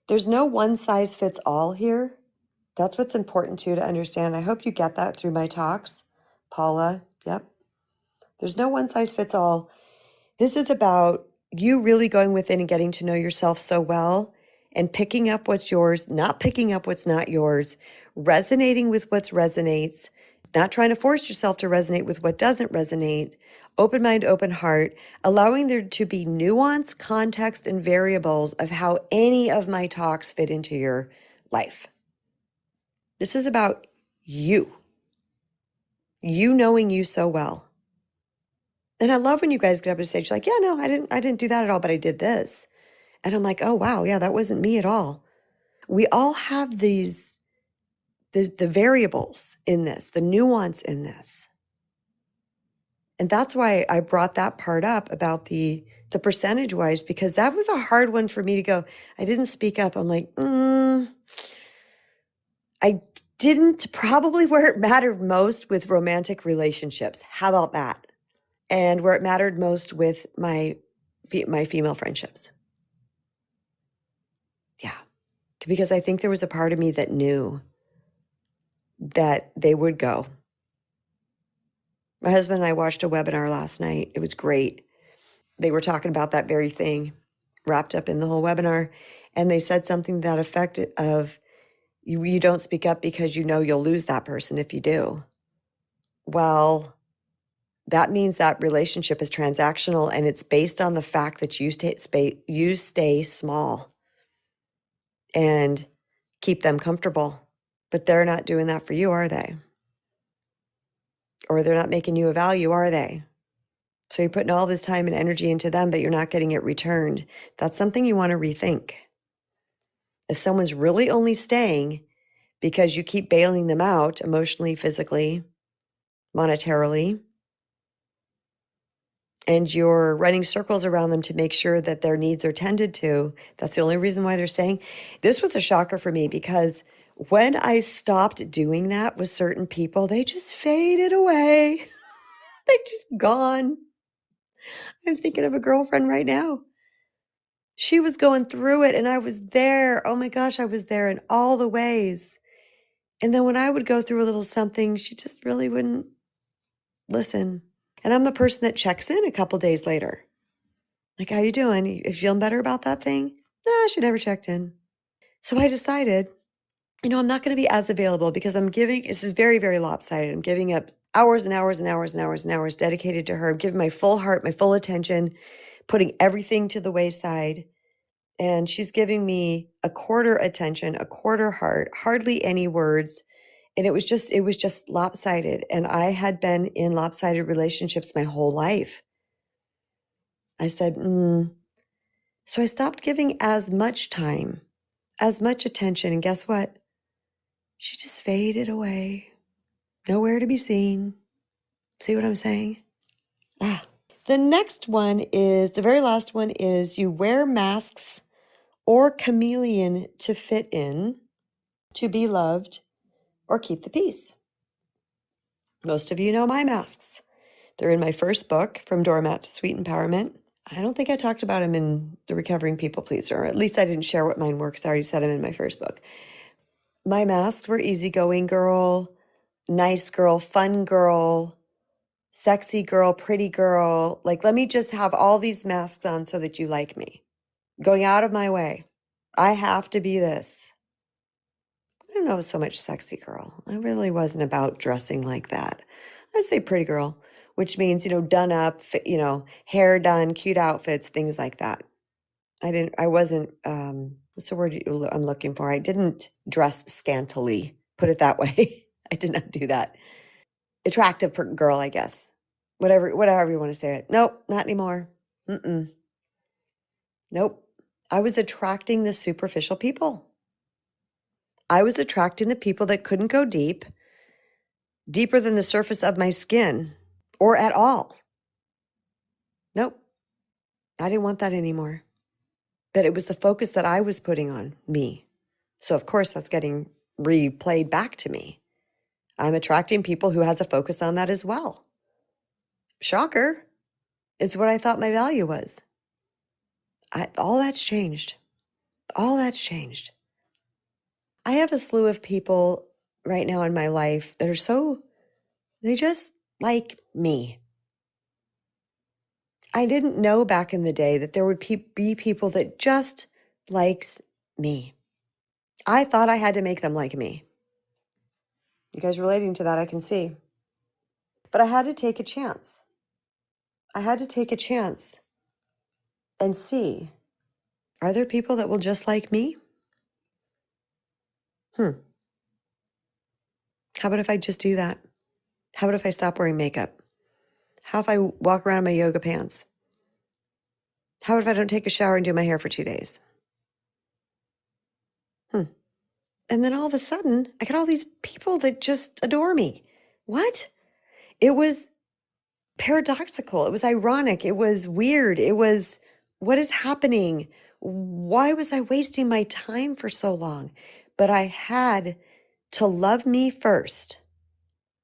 Speaker 1: There's no one size fits all here. That's what's important too to understand. I hope you get that through my talks. Paula, yep. There's no one size fits all. This is about you really going within and getting to know yourself so well and picking up what's yours, not picking up what's not yours, resonating with what resonates, Not trying to force yourself to resonate with what doesn't resonate. Open mind, open heart, allowing there to be nuance, context, and variables of how any of my talks fit into your life. This is about you knowing you so well. And I love when you guys get up on stage like, yeah, no, I didn't do that at all, but I did this. And I'm like, oh, wow, yeah, that wasn't me at all. We all have the variables in this, the nuance in this. And that's why I brought that part up about the percentage wise, because that was a hard one for me to go. I didn't speak up. I'm like, I didn't, probably where it mattered most with romantic relationships. How about that? And where it mattered most with my female friendships. Yeah. Because I think there was a part of me that knew that they would go. My husband and I watched a webinar last night. It was great. They were talking about that very thing wrapped up in the whole webinar. And they said something to that effect of, you don't speak up because you know you'll lose that person if you do. Well, that means that relationship is transactional, and it's based on the fact that you stay small and keep them comfortable. But they're not doing that for you, are they? Or they're not making you a value, are they? So you're putting all this time and energy into them, but you're not getting it returned. That's something you want to rethink. If someone's really only staying because you keep bailing them out emotionally, physically, monetarily, and you're running circles around them to make sure that their needs are tended to, that's the only reason why they're staying. This was a shocker for me because when I stopped doing that with certain people, they just faded away. They're just gone. I'm thinking of a girlfriend right now. She was going through it and I was there. Oh my gosh, I was there in all the ways. And then when I would go through a little something, she just really wouldn't listen. And I'm the person that checks in a couple days later. Like, how you doing? You feeling better about that thing? Nah, she never checked in. So I decided, I'm not going to be as available because this is very, very lopsided. I'm giving up hours and hours and hours and hours and hours dedicated to her. I'm giving my full heart, my full attention, putting everything to the wayside. And she's giving me a quarter attention, a quarter heart, hardly any words. And it was just lopsided. And I had been in lopsided relationships my whole life. I said, So I stopped giving as much time, as much attention. And guess what? She just faded away. Nowhere to be seen. See what I'm saying? The next one is, the very last one is, you wear masks or chameleon to fit in, to be loved, or keep the peace. Most of you know my masks. They're in my first book, From Doormat to Sweet Empowerment. I don't think I talked about them in The Recovering People Pleaser, or at least I didn't share what mine were because I already said them in my first book. My masks were easygoing girl, nice girl, fun girl, sexy girl, pretty girl. Like, let me just have all these masks on so that you like me. Going out of my way. I have to be this. I don't know so much sexy girl. I really wasn't about dressing like that. I'd say pretty girl, which means, done up, hair done, cute outfits, things like that. I wasn't, what's the word I'm looking for? I didn't dress scantily, put it that way. I did not do that. Attractive girl, I guess. Whatever you want to say it. Nope, not anymore. Nope. I was attracting the superficial people. I was attracting the people that couldn't go deeper than the surface of my skin, or at all. Nope. I didn't want that anymore. But it was the focus that I was putting on me. So of course that's getting replayed back to me. I'm attracting people who has a focus on that as well. Shocker. It's what I thought my value was. All that's changed. All that's changed. I have a slew of people right now in my life that are they just like me. I didn't know back in the day that there would be people that just likes me. I thought I had to make them like me. You guys relating to that, I can see. But I had to take a chance. I had to take a chance and see, are there people that will just like me? How about if I just do that? How about if I stop wearing makeup? How if I walk around in my yoga pants? How about if I don't take a shower and do my hair for 2 days? And then all of a sudden, I got all these people that just adore me. What? It was paradoxical. It was ironic. It was weird. It was, what is happening? Why was I wasting my time for so long? But I had to love me first.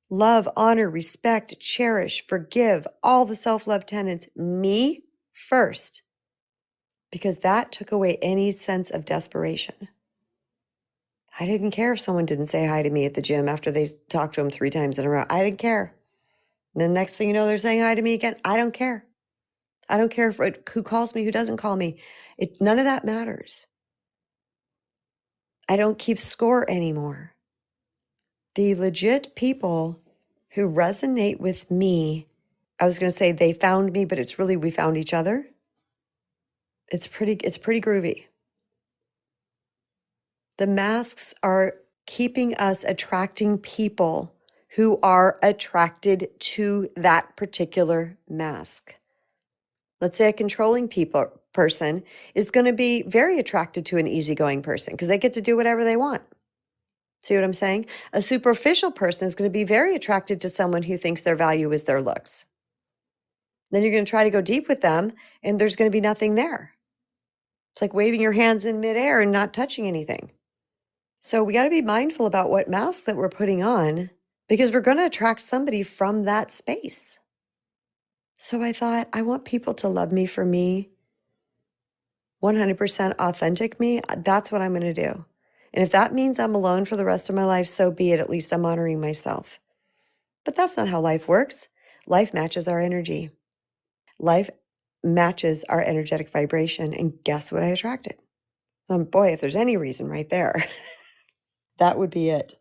Speaker 1: Love, honor, respect, cherish, forgive, all the self-love tenets, me first. Because that took away any sense of desperation. I didn't care if someone didn't say hi to me at the gym after they talked to them 3 times in a row. I didn't care. And the next thing you know, they're saying hi to me again. I don't care. I don't care who calls me, who doesn't call me. None of that matters. I don't keep score anymore. The legit people who resonate with me, I was going to say they found me, but it's really we found each other. It's pretty groovy. The masks are keeping us attracting people who are attracted to that particular mask. Let's say a controlling person is going to be very attracted to an easygoing person because they get to do whatever they want. See what I'm saying? A superficial person is going to be very attracted to someone who thinks their value is their looks. Then you're going to try to go deep with them and there's going to be nothing there. It's like waving your hands in midair and not touching anything. So we got to be mindful about what masks that we're putting on because we're going to attract somebody from that space. So I thought, I want people to love me for me, 100% authentic me. That's what I'm going to do. And if that means I'm alone for the rest of my life, so be it. At least I'm honoring myself. But that's not how life works. Life matches our energy. Life matches our energetic vibration. And guess what I attracted? Boy, if there's any reason right there, that would be it.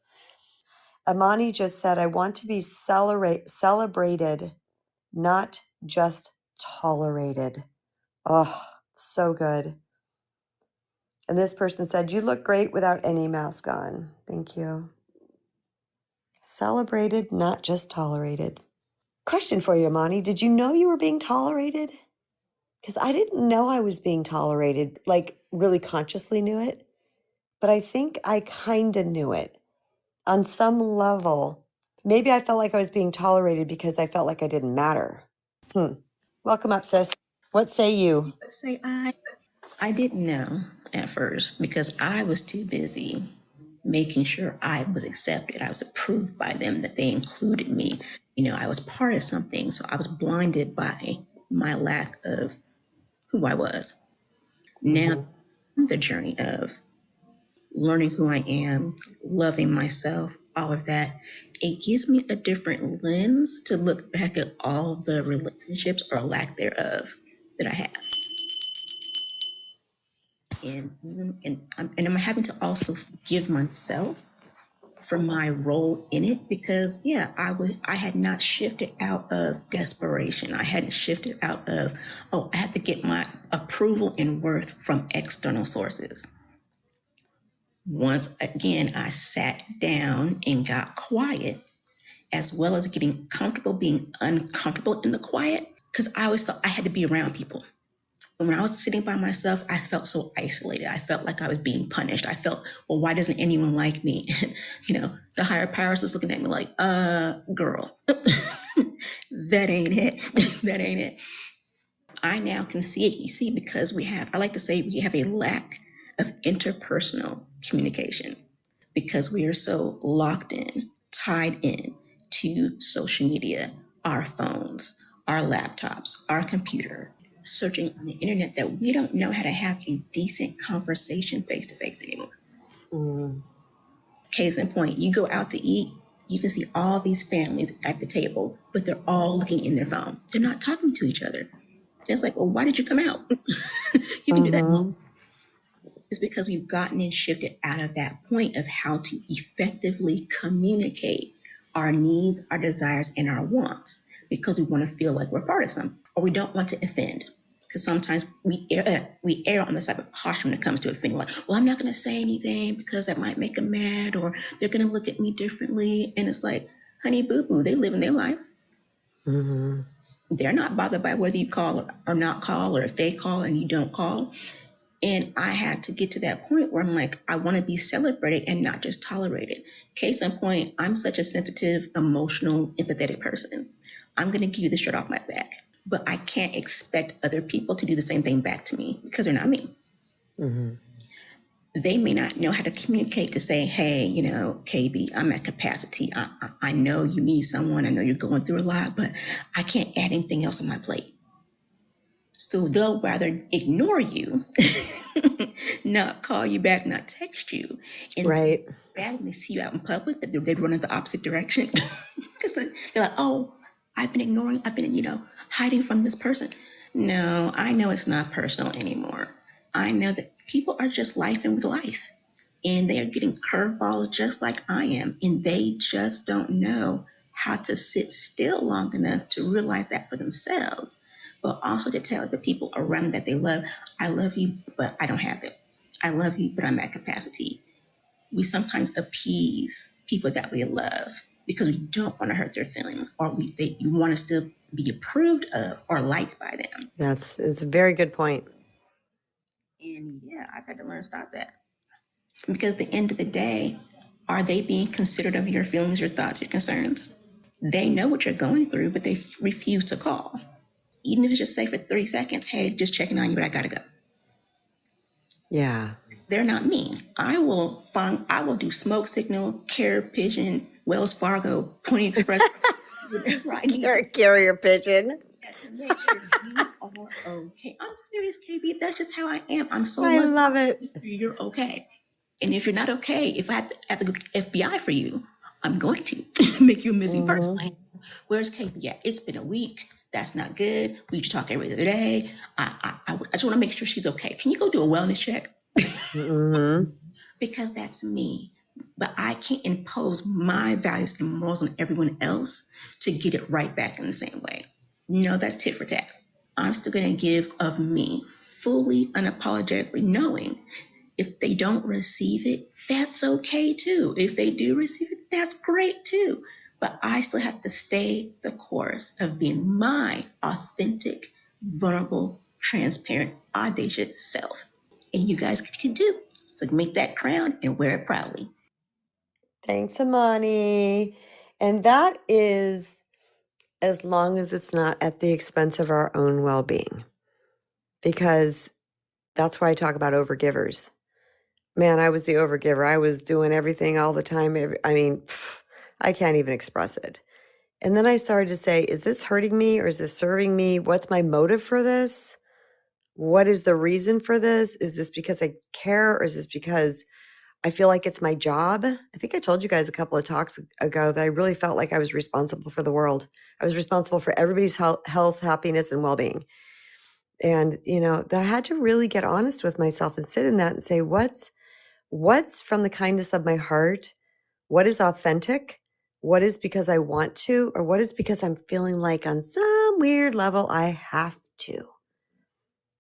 Speaker 1: Amani just said, I want to be celebrated, not just tolerated. Oh, so good. And this person said, you look great without any mask on. Thank you. Celebrated, not just tolerated. Question for you, Amani. Did you know you were being tolerated? Because I didn't know I was being tolerated, like really consciously knew it. But I think I kind of knew it on some level. Maybe I felt like I was being tolerated because I felt like I didn't matter. Welcome up, sis. What say you?
Speaker 2: I didn't know at first because I was too busy making sure I was accepted. I was approved by them, that they included me. I was part of something. So I was blinded by my lack of who I was. Now, the journey of learning who I am, loving myself, all of that, it gives me a different lens to look back at all the relationships or lack thereof that I have. And I'm having to also forgive myself for my role in it because I had not shifted out of desperation. I hadn't shifted out of, I have to get my approval and worth from external sources. Once again, I sat down and got quiet, as well as getting comfortable being uncomfortable in the quiet, because I always felt I had to be around people. When I was sitting by myself, I felt so isolated. I felt like I was being punished. I felt, well, why doesn't anyone like me? The higher powers was looking at me like, girl, that ain't it. That ain't it. I now can see it. You see, because I like to say we have a lack of interpersonal communication because we are so locked in, tied in to social media, our phones, our laptops, our computer, searching on the internet, that we don't know how to have a decent conversation face to face anymore. Case in point, you go out to eat, you can see all these families at the table, but they're all looking in their phone. They're not talking to each other. It's like, well, why did you come out? You can do that. It's because we've gotten and shifted out of that point of how to effectively communicate our needs, our desires, and our wants because we want to feel like we're part of something, or we don't want to offend. Because sometimes we err on the side of caution when it comes to offending. Like, well, I'm not going to say anything because that might make them mad, or they're going to look at me differently. And it's like, honey, boo boo, they live in their life.
Speaker 1: Mm-hmm.
Speaker 2: They're not bothered by whether you call or not call, or if they call and you don't call. And I had to get to that point where I'm like, I want to be celebrated and not just tolerated. Case in point, I'm such a sensitive, emotional, empathetic person. I'm going to give you the shirt off my back, but I can't expect other people to do the same thing back to me because they're not me.
Speaker 1: Mm-hmm.
Speaker 2: They may not know how to communicate to say, hey, KB, I'm at capacity. I know you need someone. I know you're going through a lot, but I can't add anything else on my plate. So they'll rather ignore you, not call you back, not text you. And
Speaker 1: right.
Speaker 2: bad when they see you out in public, that they'd run in the opposite direction. Because they're like, oh, I've been hiding from this person. No, I know it's not personal anymore. I know that people are just lifing with life. And they are getting curveballs just like I am. And they just don't know how to sit still long enough to realize that for themselves. But also to tell the people around them that they love, I love you, but I don't have it. I love you, but I'm at capacity. We sometimes appease people that we love because we don't want to hurt their feelings, or you want to still be approved of or liked by them.
Speaker 1: It's a very good point.
Speaker 2: And yeah, I've had to learn to stop that. Because at the end of the day, are they being considerate of your feelings, your thoughts, your concerns? They know what you're going through, but they refuse to call. Even if it's just say for 30 seconds, hey, just checking on you, but I gotta go.
Speaker 1: Yeah.
Speaker 2: They're not me. I will do smoke signal, carrier pigeon, Wells Fargo, Pony Express, whatever I need.
Speaker 1: Carrier pigeon.
Speaker 2: To make sure you are okay. I'm serious, KB. That's just how I am. I'm so
Speaker 1: I love it.
Speaker 2: You're okay. And if you're not okay, if I have to go FBI for you, I'm going to make you a missing person. Where's KB at? It's been a week. That's not good. We should talk every other day. I just want to make sure she's okay. Can you go do a wellness check? Because that's me. But I can't impose my values and morals on everyone else to get it right back in the same way. No, that's tit for tat. I'm still going to give of me fully, unapologetically, knowing if they don't receive it, that's okay too. If they do receive it, that's great too. But I still have to stay the course of being my authentic, vulnerable, transparent, audacious self. And you guys can do. So make that crown and wear it proudly.
Speaker 1: Thanks, Amani. And that is as long as it's not at the expense of our own well-being. Because that's why I talk about overgivers. Man, I was the overgiver. I was doing everything all the time. I can't even express it. And then I started to say, is this hurting me or is this serving me? What's my motive for this? What is the reason for this? Is this because I care, or is this because I feel like it's my job? I think I told you guys a couple of talks ago that I really felt like I was responsible for the world. I was responsible for everybody's health, happiness, and well-being. And, that I had to really get honest with myself and sit in that and say, what's from the kindness of my heart? What is authentic? What is because I want to? Or what is because I'm feeling like on some weird level I have to?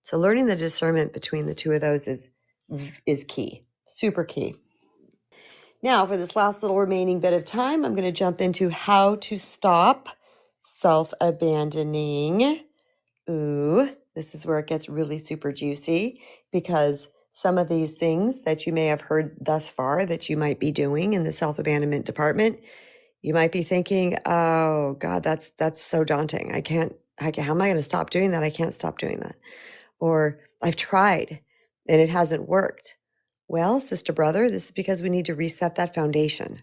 Speaker 1: So learning the discernment between the two of those is key, super key. Now, for this last little remaining bit of time, I'm going to jump into how to stop self-abandoning. Ooh, this is where it gets really super juicy, because some of these things that you may have heard thus far that you might be doing in the self-abandonment department, you might be thinking, oh God, that's so daunting. How am I going to stop doing that? I can't stop doing that. Or I've tried and it hasn't worked. Well, sister, brother, this is because we need to reset that foundation.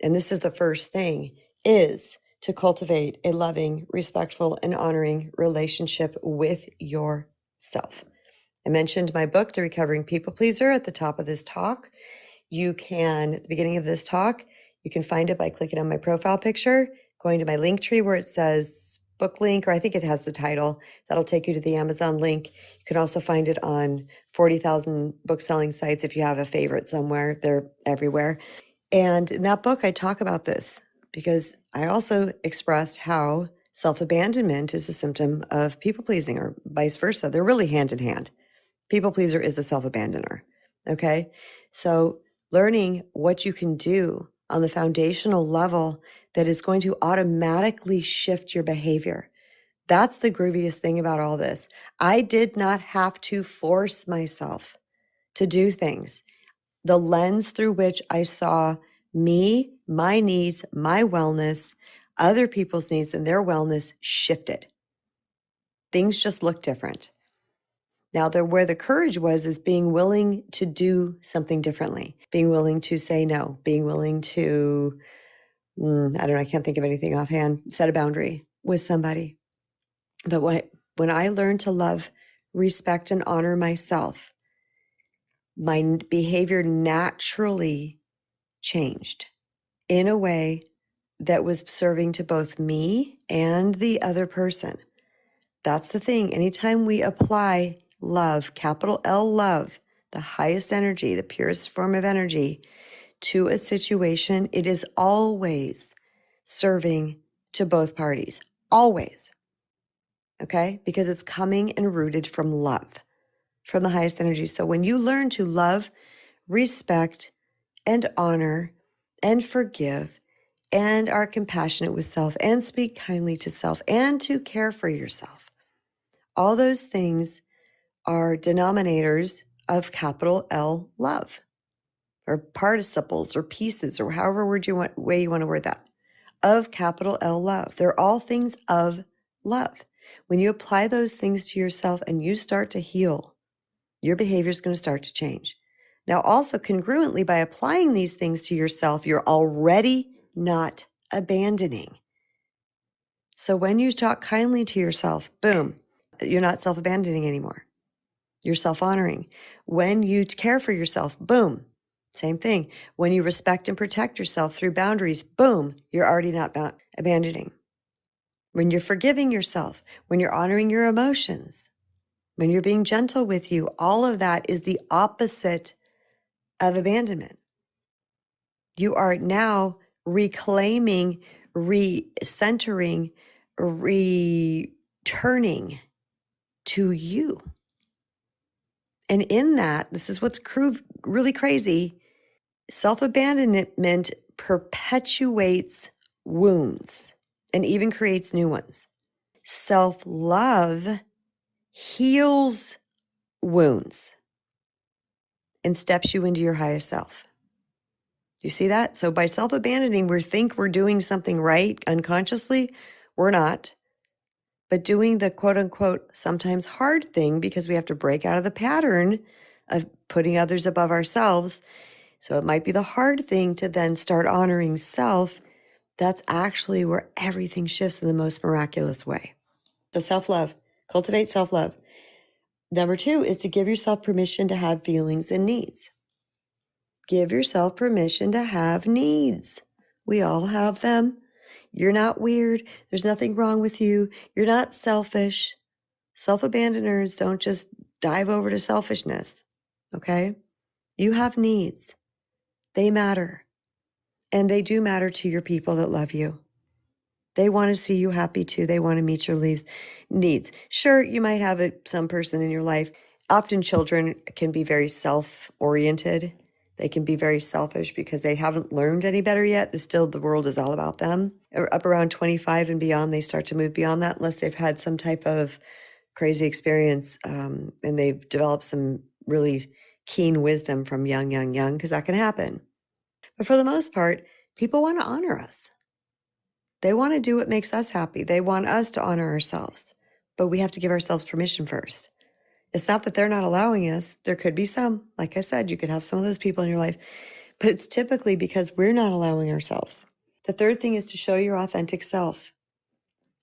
Speaker 1: And this is the first thing, is to cultivate a loving, respectful, and honoring relationship with yourself. I mentioned my book, The Recovering People Pleaser, at the top of this talk. You can, at the beginning of this talk, you can find it by clicking on my profile picture, going to my link tree where it says book link, or I think it has the title. That'll take you to the Amazon link. You can also find it on 40,000 book selling sites if you have a favorite somewhere. They're everywhere. And in that book, I talk about this. because I also expressed how self-abandonment is a symptom of people-pleasing or vice versa. They're really hand in hand. People-pleaser is the self-abandoner, okay? So learning what you can do on the foundational level that is going to automatically shift your behavior. That's the grooviest thing about all this. I did not have to force myself to do things. The lens through which I saw me, my needs, my wellness, other people's needs and their wellness shifted. Things just look different. Now, where the courage was is being willing to do something differently, being willing to say no, being willing to, I don't know, I can't think of anything offhand, set a boundary with somebody. But when I learned to love, respect, and honor myself, my behavior naturally changed in a way that was serving to both me and the other person. That's the thing. Anytime we apply love, capital L love, the highest energy, the purest form of energy to a situation, it is always serving to both parties. Always. Okay? Because it's coming and rooted from love, from the highest energy. So when you learn to love, respect, and honor, and forgive, and are compassionate with self, and speak kindly to self, and to care for yourself, all those things are denominators of capital L love, or participles, or pieces, or however way you want to word that, of capital L love. They're all things of love. When you apply those things to yourself and you start to heal, your behavior is going to start to change. Now, also congruently, by applying these things to yourself, you're already not abandoning. So when you talk kindly to yourself, boom, you're not self-abandoning anymore. You're self-honoring. When you care for yourself, boom, same thing. When you respect and protect yourself through boundaries, boom, you're already not abandoning. When you're forgiving yourself, when you're honoring your emotions, when you're being gentle with you, all of that is the opposite of abandonment. You are now reclaiming, recentering, returning to you. And in that, this is what's really crazy, self-abandonment perpetuates wounds and even creates new ones. Self-love heals wounds and steps you into your highest self. You see that? So by self-abandoning, we think we're doing something right unconsciously. We're not. But doing the quote unquote sometimes hard thing, because we have to break out of the pattern of putting others above ourselves. So it might be the hard thing to then start honoring self. That's actually where everything shifts in the most miraculous way. So self-love, cultivate self-love. Number 2 is to give yourself permission to have feelings and needs. Give yourself permission to have needs. We all have them. You're not weird. There's nothing wrong with you. You're not selfish. Self-abandoners don't just dive over to selfishness, okay? You have needs. They matter. And they do matter to your people that love you. They want to see you happy too. They want to meet your needs. Sure, you might have some person in your life. Often children can be very self-oriented. They can be very selfish because they haven't learned any better yet. The world is all about them. Up around 25 and beyond, they start to move beyond that unless they've had some type of crazy experience and they've developed some really keen wisdom from young, because that can happen. But for the most part, people want to honor us. They want to do what makes us happy. They want us to honor ourselves, but we have to give ourselves permission first. It's not that they're not allowing us. There could be some, like I said, you could have some of those people in your life, but it's typically because we're not allowing ourselves. The third thing is to show your authentic self.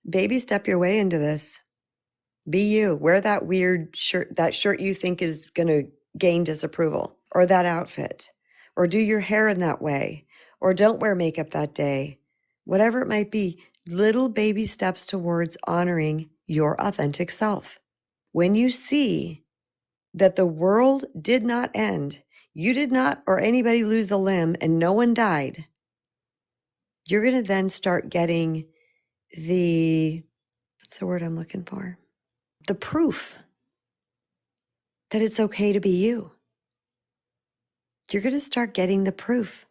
Speaker 1: Baby step your way into this. Be you. Wear that weird shirt, that shirt you think is going to gain disapproval, or that outfit, or do your hair in that way, or don't wear makeup that day. Whatever it might be, little baby steps towards honoring your authentic self. When you see that the world did not end, you did not or anybody lose a limb and no one died, you're going to then start getting what's the word I'm looking for? The proof that it's okay to be you. You're going to start getting the proof,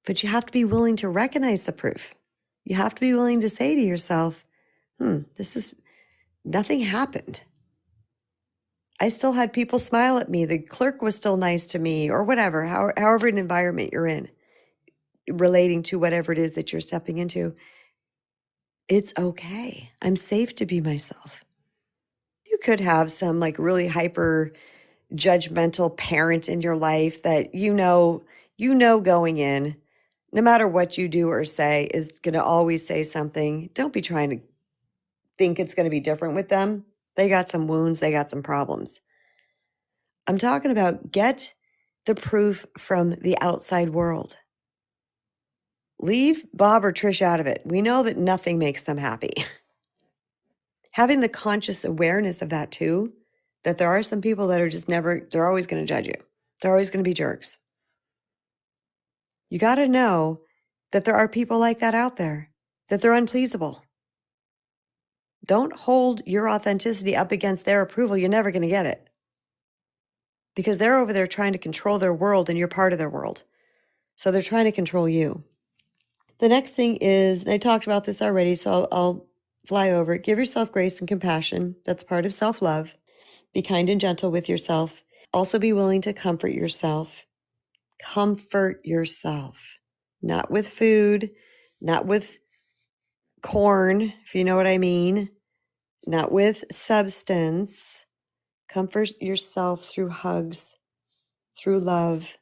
Speaker 1: but you have to be willing to recognize the proof. You have to be willing to say to yourself, nothing happened. I still had people smile at me. The clerk was still nice to me, or whatever, however an environment you're in, relating to whatever it is that you're stepping into. It's okay. I'm safe to be myself. You could have some like really hyper judgmental parent in your life that you know going in, no matter what you do or say, is going to always say something. Don't be trying to think it's going to be different with them. They got some wounds, they got some problems. I'm talking about get the proof from the outside world. Leave Bob or Trish out of it. We know that nothing makes them happy. Having the conscious awareness of that too, that there are some people that are just they're always going to judge you. They're always going to be jerks. You got to know that there are people like that out there, that they're unpleasable. Don't hold your authenticity up against their approval. You're never going to get it. Because they're over there trying to control their world and you're part of their world. So they're trying to control you. The next thing is, and I talked about this already, so I'll fly over it. Give yourself grace and compassion. That's part of self-love. Be kind and gentle with yourself. Also be willing to comfort yourself. Comfort yourself. Not with food, not with corn, if you know what I mean, not with substance. Comfort yourself through hugs, through love,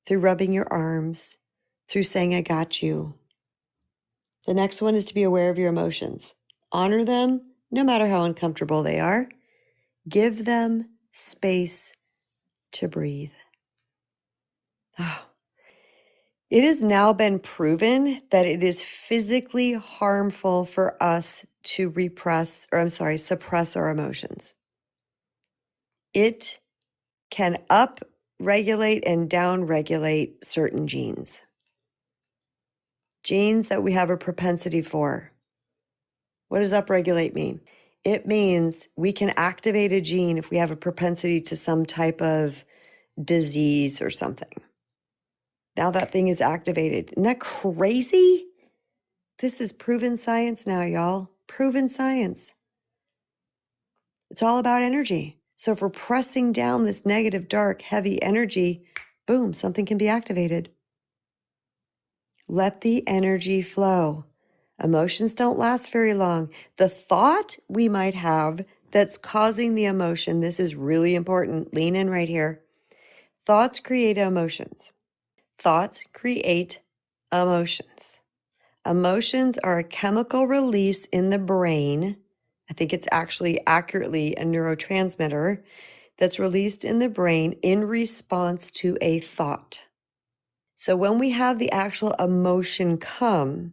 Speaker 1: through rubbing your arms, through saying, I got you. The next one is to be aware of your emotions. Honor them, no matter how uncomfortable they are. Give them space to breathe. Oh. It has now been proven that it is physically harmful for us to suppress our emotions. It can up-regulate and down-regulate certain genes. Genes that we have a propensity for. What does upregulate mean? It means we can activate a gene if we have a propensity to some type of disease or something. Now that thing is activated. Isn't that crazy? This is proven science now, y'all. Proven science. It's all about energy. So if we're pressing down this negative, dark, heavy energy, boom, something can be activated. Let the energy flow. Emotions don't last very long. The thought we might have that's causing the emotion, this is really important. Lean in right here. Thoughts create emotions. Thoughts create emotions. Emotions are a chemical release in the brain. I think it's actually accurately a neurotransmitter that's released in the brain in response to a thought. So when we have the actual emotion come,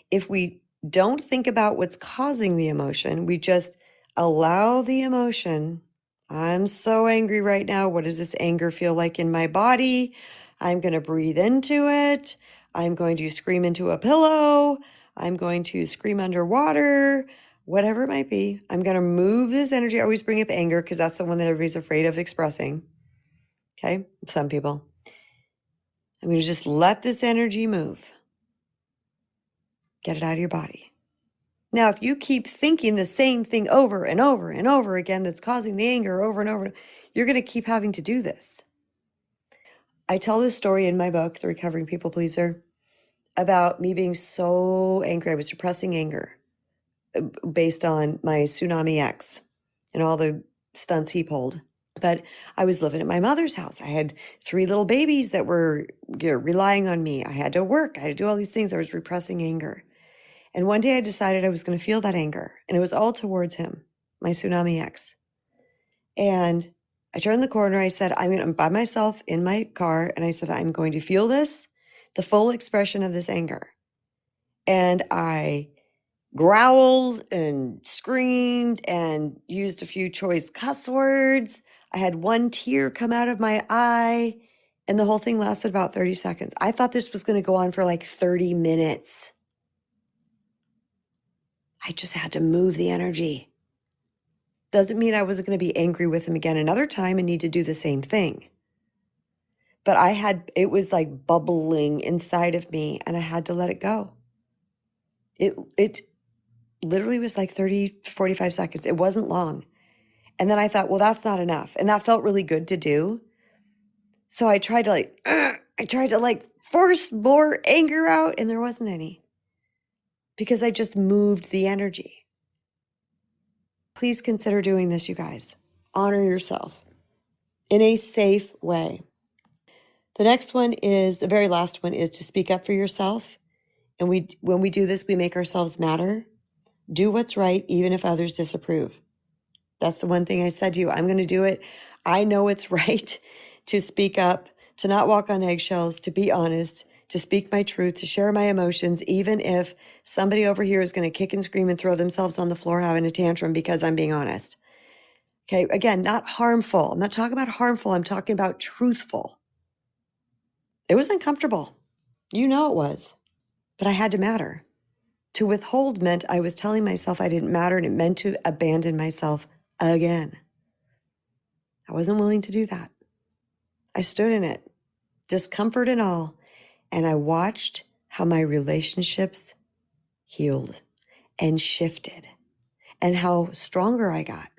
Speaker 1: if we don't think about what's causing the emotion, we just allow the emotion. I'm so angry right now. What does this anger feel like in my body? I'm going to breathe into it. I'm going to scream into a pillow. I'm going to scream underwater, whatever it might be. I'm going to move this energy. I always bring up anger because that's the one that everybody's afraid of expressing. Okay? Some people. I'm going to just let this energy move. Get it out of your body. Now, if you keep thinking the same thing over and over and over again that's causing the anger over and over, you're going to keep having to do this. I tell this story in my book, The Recovering People Pleaser, about me being so angry. I was repressing anger based on my tsunami ex and all the stunts he pulled. But I was living at my mother's house. I had 3 little babies that were relying on me. I had to work. I had to do all these things. I was repressing anger. And one day I decided I was going to feel that anger. And it was all towards him, my tsunami ex. And I turned the corner. I said, I'm by myself in my car. And I said, I'm going to feel this, the full expression of this anger. And I growled and screamed and used a few choice cuss words. I had one tear come out of my eye. And the whole thing lasted about 30 seconds. I thought this was going to go on for like 30 minutes. I just had to move the energy. Doesn't mean I wasn't going to be angry with him again another time and need to do the same thing. But it was like bubbling inside of me and I had to let it go. It literally was like 30 to 45 seconds. It wasn't long. And then I thought, well, that's not enough. And that felt really good to do. So I tried to like force more anger out and there wasn't any because I just moved the energy. Please consider doing this, you guys. Honor yourself in a safe way. The next one is, the very last one is to speak up for yourself. And when we do this, we make ourselves matter. Do what's right, even if others disapprove. That's the one thing I said to you. I'm going to do it. I know it's right to speak up, to not walk on eggshells, to be honest, to speak my truth, to share my emotions, even if somebody over here is going to kick and scream and throw themselves on the floor having a tantrum because I'm being honest. Okay, again, not harmful. I'm not talking about harmful. I'm talking about truthful. It was uncomfortable. You know it was. But I had to matter. To withhold meant I was telling myself I didn't matter, and it meant to abandon myself again. I wasn't willing to do that. I stood in it, discomfort and all, and I watched how my relationships healed and shifted and how stronger I got.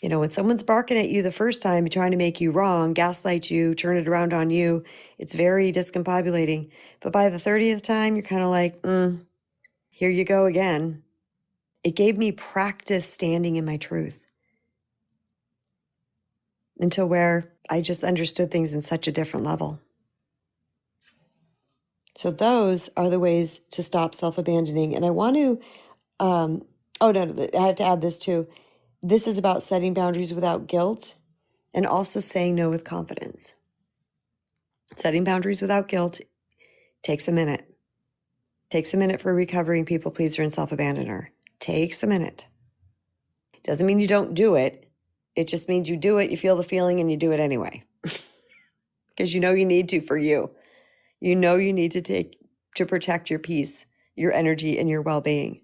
Speaker 1: You know, when someone's barking at you the first time, trying to make you wrong, gaslight you, turn it around on you, it's very discombobulating. But by the 30th time, you're kind of like, here you go again. It gave me practice standing in my truth until where I just understood things in such a different level. So those are the ways to stop self-abandoning. And I want to, no, I have to add this too. This is about setting boundaries without guilt and also saying no with confidence. Setting boundaries without guilt takes a minute. Takes a minute for a recovering people pleaser and self-abandoner. Takes a minute. Doesn't mean you don't do it. It just means you do it, you feel the feeling, and you do it anyway. Because you know you need to for you. You know you need to protect your peace, your energy, and your well-being.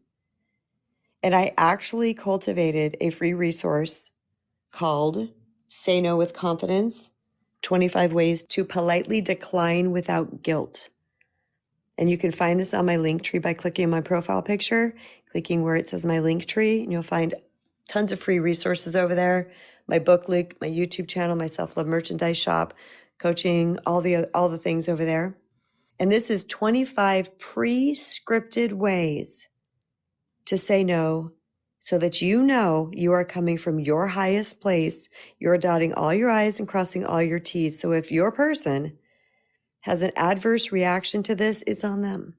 Speaker 1: And I actually cultivated a free resource called Say No with Confidence, 25 Ways to Politely Decline Without Guilt. And you can find this on my link tree by clicking my profile picture, clicking where it says my link tree, and you'll find tons of free resources over there. My book link, my YouTube channel, my self-love merchandise shop, coaching, all the things over there. And this is 25 pre-scripted ways to say no so that you know you are coming from your highest place. You're dotting all your I's and crossing all your T's. So if your person has an adverse reaction to this, it's on them.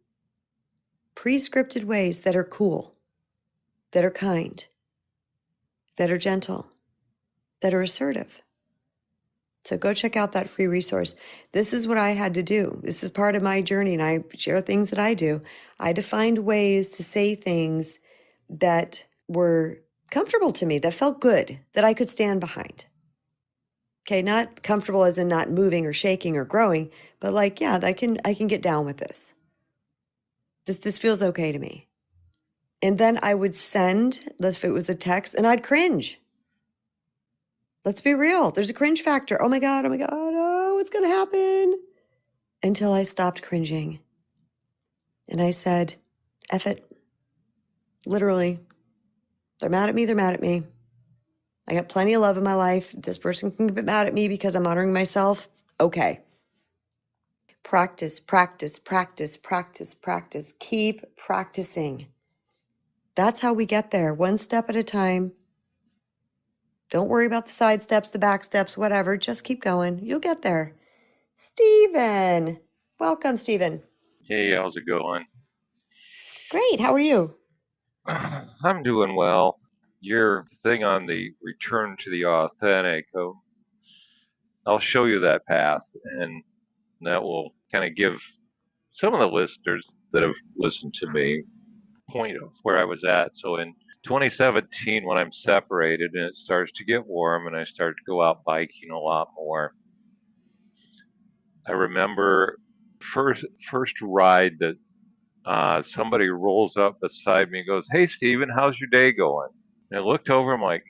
Speaker 1: Pre-scripted ways that are cool, that are kind, that are gentle, that are assertive. So go check out that free resource. This is what I had to do. This is part of my journey, and I share things that I do. I had to find ways to say things that were comfortable to me, that felt good, that I could stand behind. Okay, not comfortable as in not moving or shaking or growing, but like, yeah, I can get down with this. This feels okay to me. And then I would send, if it was a text, and I'd cringe. Let's be real. There's a cringe factor. Oh my God, oh, what's going to happen? Until I stopped cringing. And I said, F it. Literally. They're mad at me. They're mad at me. I got plenty of love in my life. This person can get mad at me because I'm honoring myself. Okay. Practice, practice, practice, practice, practice. Keep practicing. That's how we get there, one step at a time. Don't worry about the side steps, the back steps, whatever. Just keep going. You'll get there. Stephen. Welcome, Stephen.
Speaker 3: Hey, how's it going?
Speaker 1: Great. How are you?
Speaker 3: I'm doing well. Your thing on the return to the authentic, I'll show you that path, and that will kind of give some of the listeners that have listened to me point of where I was at. So in 2017, when I'm separated and it starts to get warm and I start to go out biking a lot more, I remember first ride that somebody rolls up beside me and goes, "Hey, Steven, how's your day going?" And I looked over, I'm like,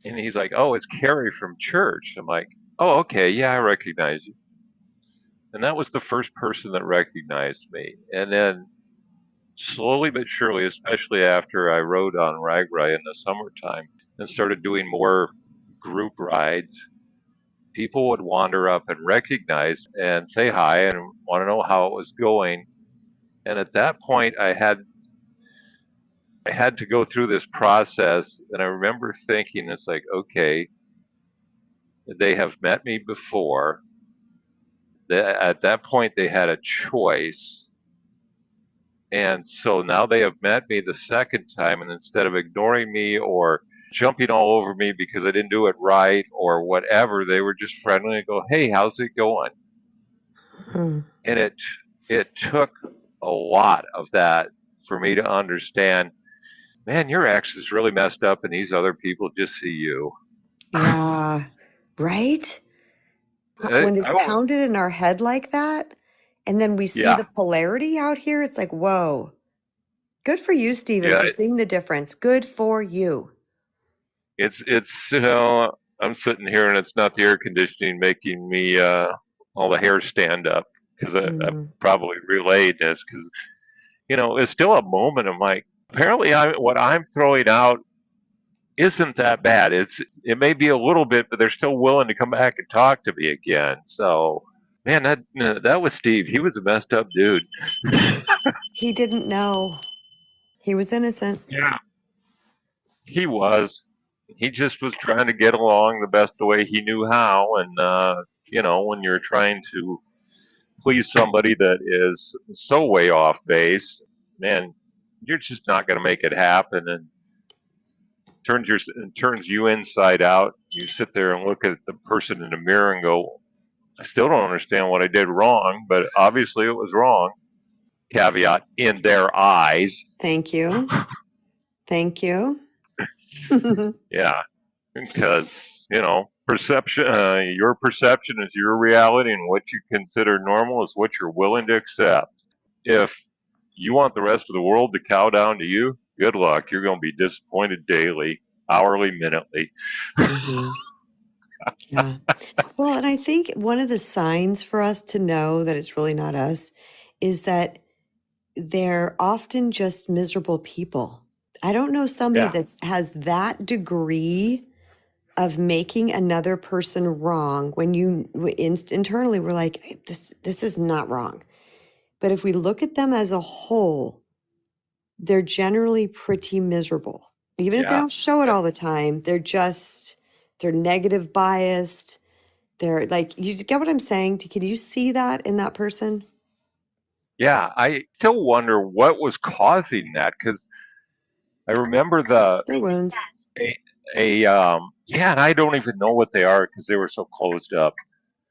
Speaker 3: and he's like, "Oh, it's Carrie from church." I'm like, "Oh, okay, yeah, I recognize you." And that was the first person that recognized me. And then slowly but surely, especially after I rode on Ragbri in the summertime and started doing more group rides, people would wander up and recognize and say hi and want to know how it was going. And at that point, I had to go through this process, and I remember thinking, it's like, okay, they have met me before. At that point, they had a choice. And so now they have met me the second time, and instead of ignoring me or jumping all over me because I didn't do it right or whatever, they were just friendly and go, "Hey, how's it going?"
Speaker 1: Hmm.
Speaker 3: And it took a lot of that for me to understand, man, your ex is really messed up, and these other people just see you.
Speaker 1: Yeah. Right?
Speaker 3: I,
Speaker 1: When it's
Speaker 3: I was,
Speaker 1: pounded in our head like that, and then we see
Speaker 3: yeah,
Speaker 1: the polarity out here, it's like, whoa. Good for you, Stephen,
Speaker 3: yeah.
Speaker 1: for seeing the difference. Good for you.
Speaker 3: It's I'm sitting here, and it's not the air conditioning making me all the hair stand up because I
Speaker 1: Mm,
Speaker 3: probably relayed this because it's still a moment of like, apparently what I'm throwing out isn't that bad. It may be a little bit, but they're still willing to come back and talk to me again. So, man, that was Steve. He was a messed up dude.
Speaker 1: he didn't know. He was innocent.
Speaker 3: Yeah, he was. He just was trying to get along the best way he knew how, and when you're trying to please somebody that is so way off base, man, you're just not going to make it happen, and turns you inside out. You sit there and look at the person in the mirror and go, I still don't understand what I did wrong, but obviously it was wrong. Caveat, in their eyes.
Speaker 1: Thank you. Thank you.
Speaker 3: Yeah, because perception. Your perception is your reality, and what you consider normal is what you're willing to accept. If you want the rest of the world to cow down to you, good luck. You're going to be disappointed daily, hourly, minutely.
Speaker 1: Hmm. Yeah. Well, and I think one of the signs for us to know that it's really not us is that they're often just miserable people. I don't know somebody
Speaker 3: Yeah,
Speaker 1: that has that degree of making another person wrong when internally we're like, this is not wrong. But if we look at them as a whole, they're generally pretty miserable. Even if they
Speaker 3: yeah,
Speaker 1: don't show it all the time, they're negative biased. They're like, you get what I'm saying? Can you see that in that person?
Speaker 3: yeah. I still wonder what was causing that because I remember
Speaker 1: Their wounds.
Speaker 3: yeah, and I don't even know what they are because they were so closed up.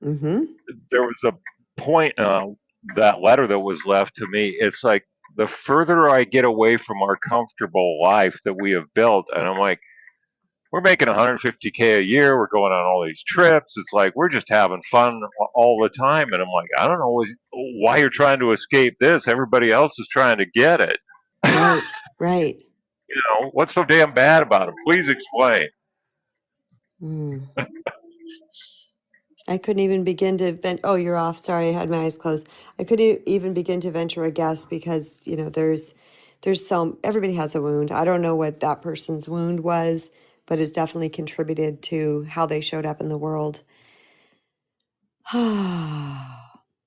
Speaker 1: Mm-hmm.
Speaker 3: There was a point, that letter that was left to me. It's like the further I get away from our comfortable life that we have built, and I'm like, we're making 150K a year. We're going on all these trips. It's like we're just having fun all the time. And I'm like, I don't know why you're trying to escape this. Everybody else is trying to get it.
Speaker 1: Right. Right.
Speaker 3: What's so damn bad about it? Please explain.
Speaker 1: Mm. I couldn't even begin to oh, you're off. Sorry, I had my eyes closed. I couldn't even begin to venture a guess because, there's everybody has a wound. I don't know what that person's wound was, but it's definitely contributed to how they showed up in the world. I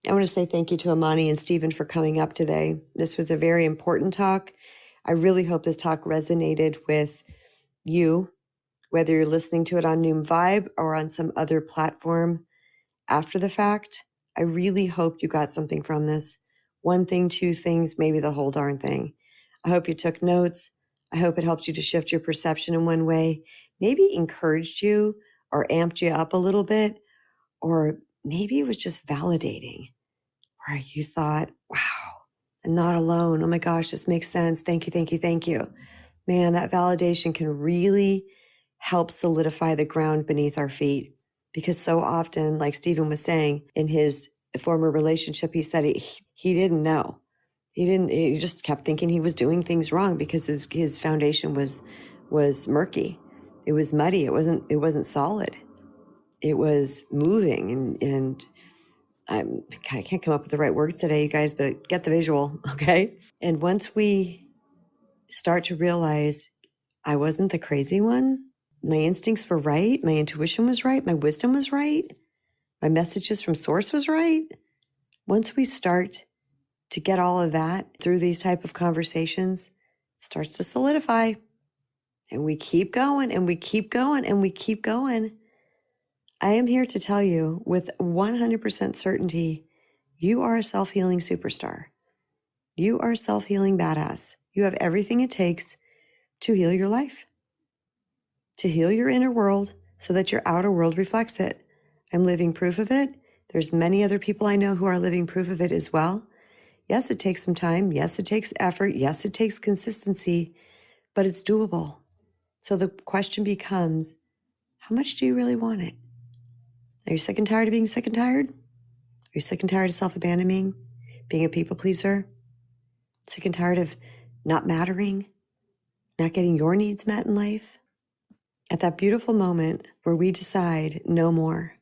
Speaker 1: want to say thank you to Amani and Stephen for coming up today. This was a very important talk. I really hope this talk resonated with you, whether you're listening to it on Noom Vibe or on some other platform after the fact. I really hope you got something from this. One thing, two things, maybe the whole darn thing. I hope you took notes. I hope it helped you to shift your perception in one way, maybe encouraged you or amped you up a little bit, or maybe it was just validating where you thought, wow, I'm not alone. Oh my gosh, this makes sense. Thank you, thank you, thank you. Man, that validation can really help solidify the ground beneath our feet Because so often, like Stephen was saying, in his former relationship, he said he didn't know. He just kept thinking he was doing things wrong because his foundation was murky. It was muddy. It wasn't solid. It was moving, and I can't come up with the right words today, you guys, but get the visual, okay? And once we start to realize I wasn't the crazy one, my instincts were right, my intuition was right, my wisdom was right, my messages from source was right. Once we start to get all of that through these type of conversations, it starts to solidify. And we keep going and we keep going and we keep going. I am here to tell you with 100% certainty, you are a self-healing superstar. You are a self-healing badass. You have everything it takes to heal your life, to heal your inner world so that your outer world reflects it. I'm living proof of it. There's many other people I know who are living proof of it as well. Yes, it takes some time. Yes, it takes effort. Yes, it takes consistency, but it's doable. So the question becomes, how much do you really want it? Are you sick and tired of being sick and tired? Are you sick and tired of self-abandoning, being a people pleaser? Sick and tired of not mattering, not getting your needs met in life? At that beautiful moment where we decide no more,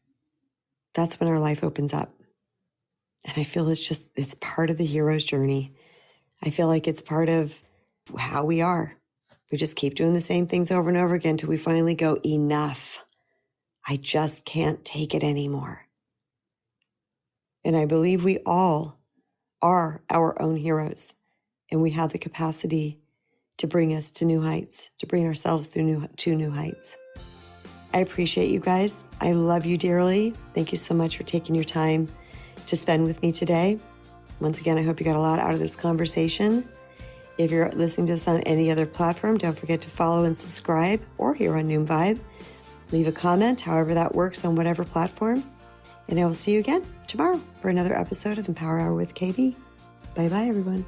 Speaker 1: that's when our life opens up. And I feel it's part of the hero's journey. I feel like it's part of how we are. We just keep doing the same things over and over again until we finally go, enough. I just can't take it anymore. And I believe we all are our own heroes. And we have the capacity to bring us to new heights, to bring ourselves to new heights. I appreciate you guys. I love you dearly. Thank you so much for taking your time to spend with me today. Once again, I hope you got a lot out of this conversation. If you're listening to this on any other platform, don't forget to follow and subscribe, or here on Noom Vibe. Leave a comment, however that works on whatever platform. And I will see you again tomorrow for another episode of Empower Hour with KB. Bye-bye, everyone.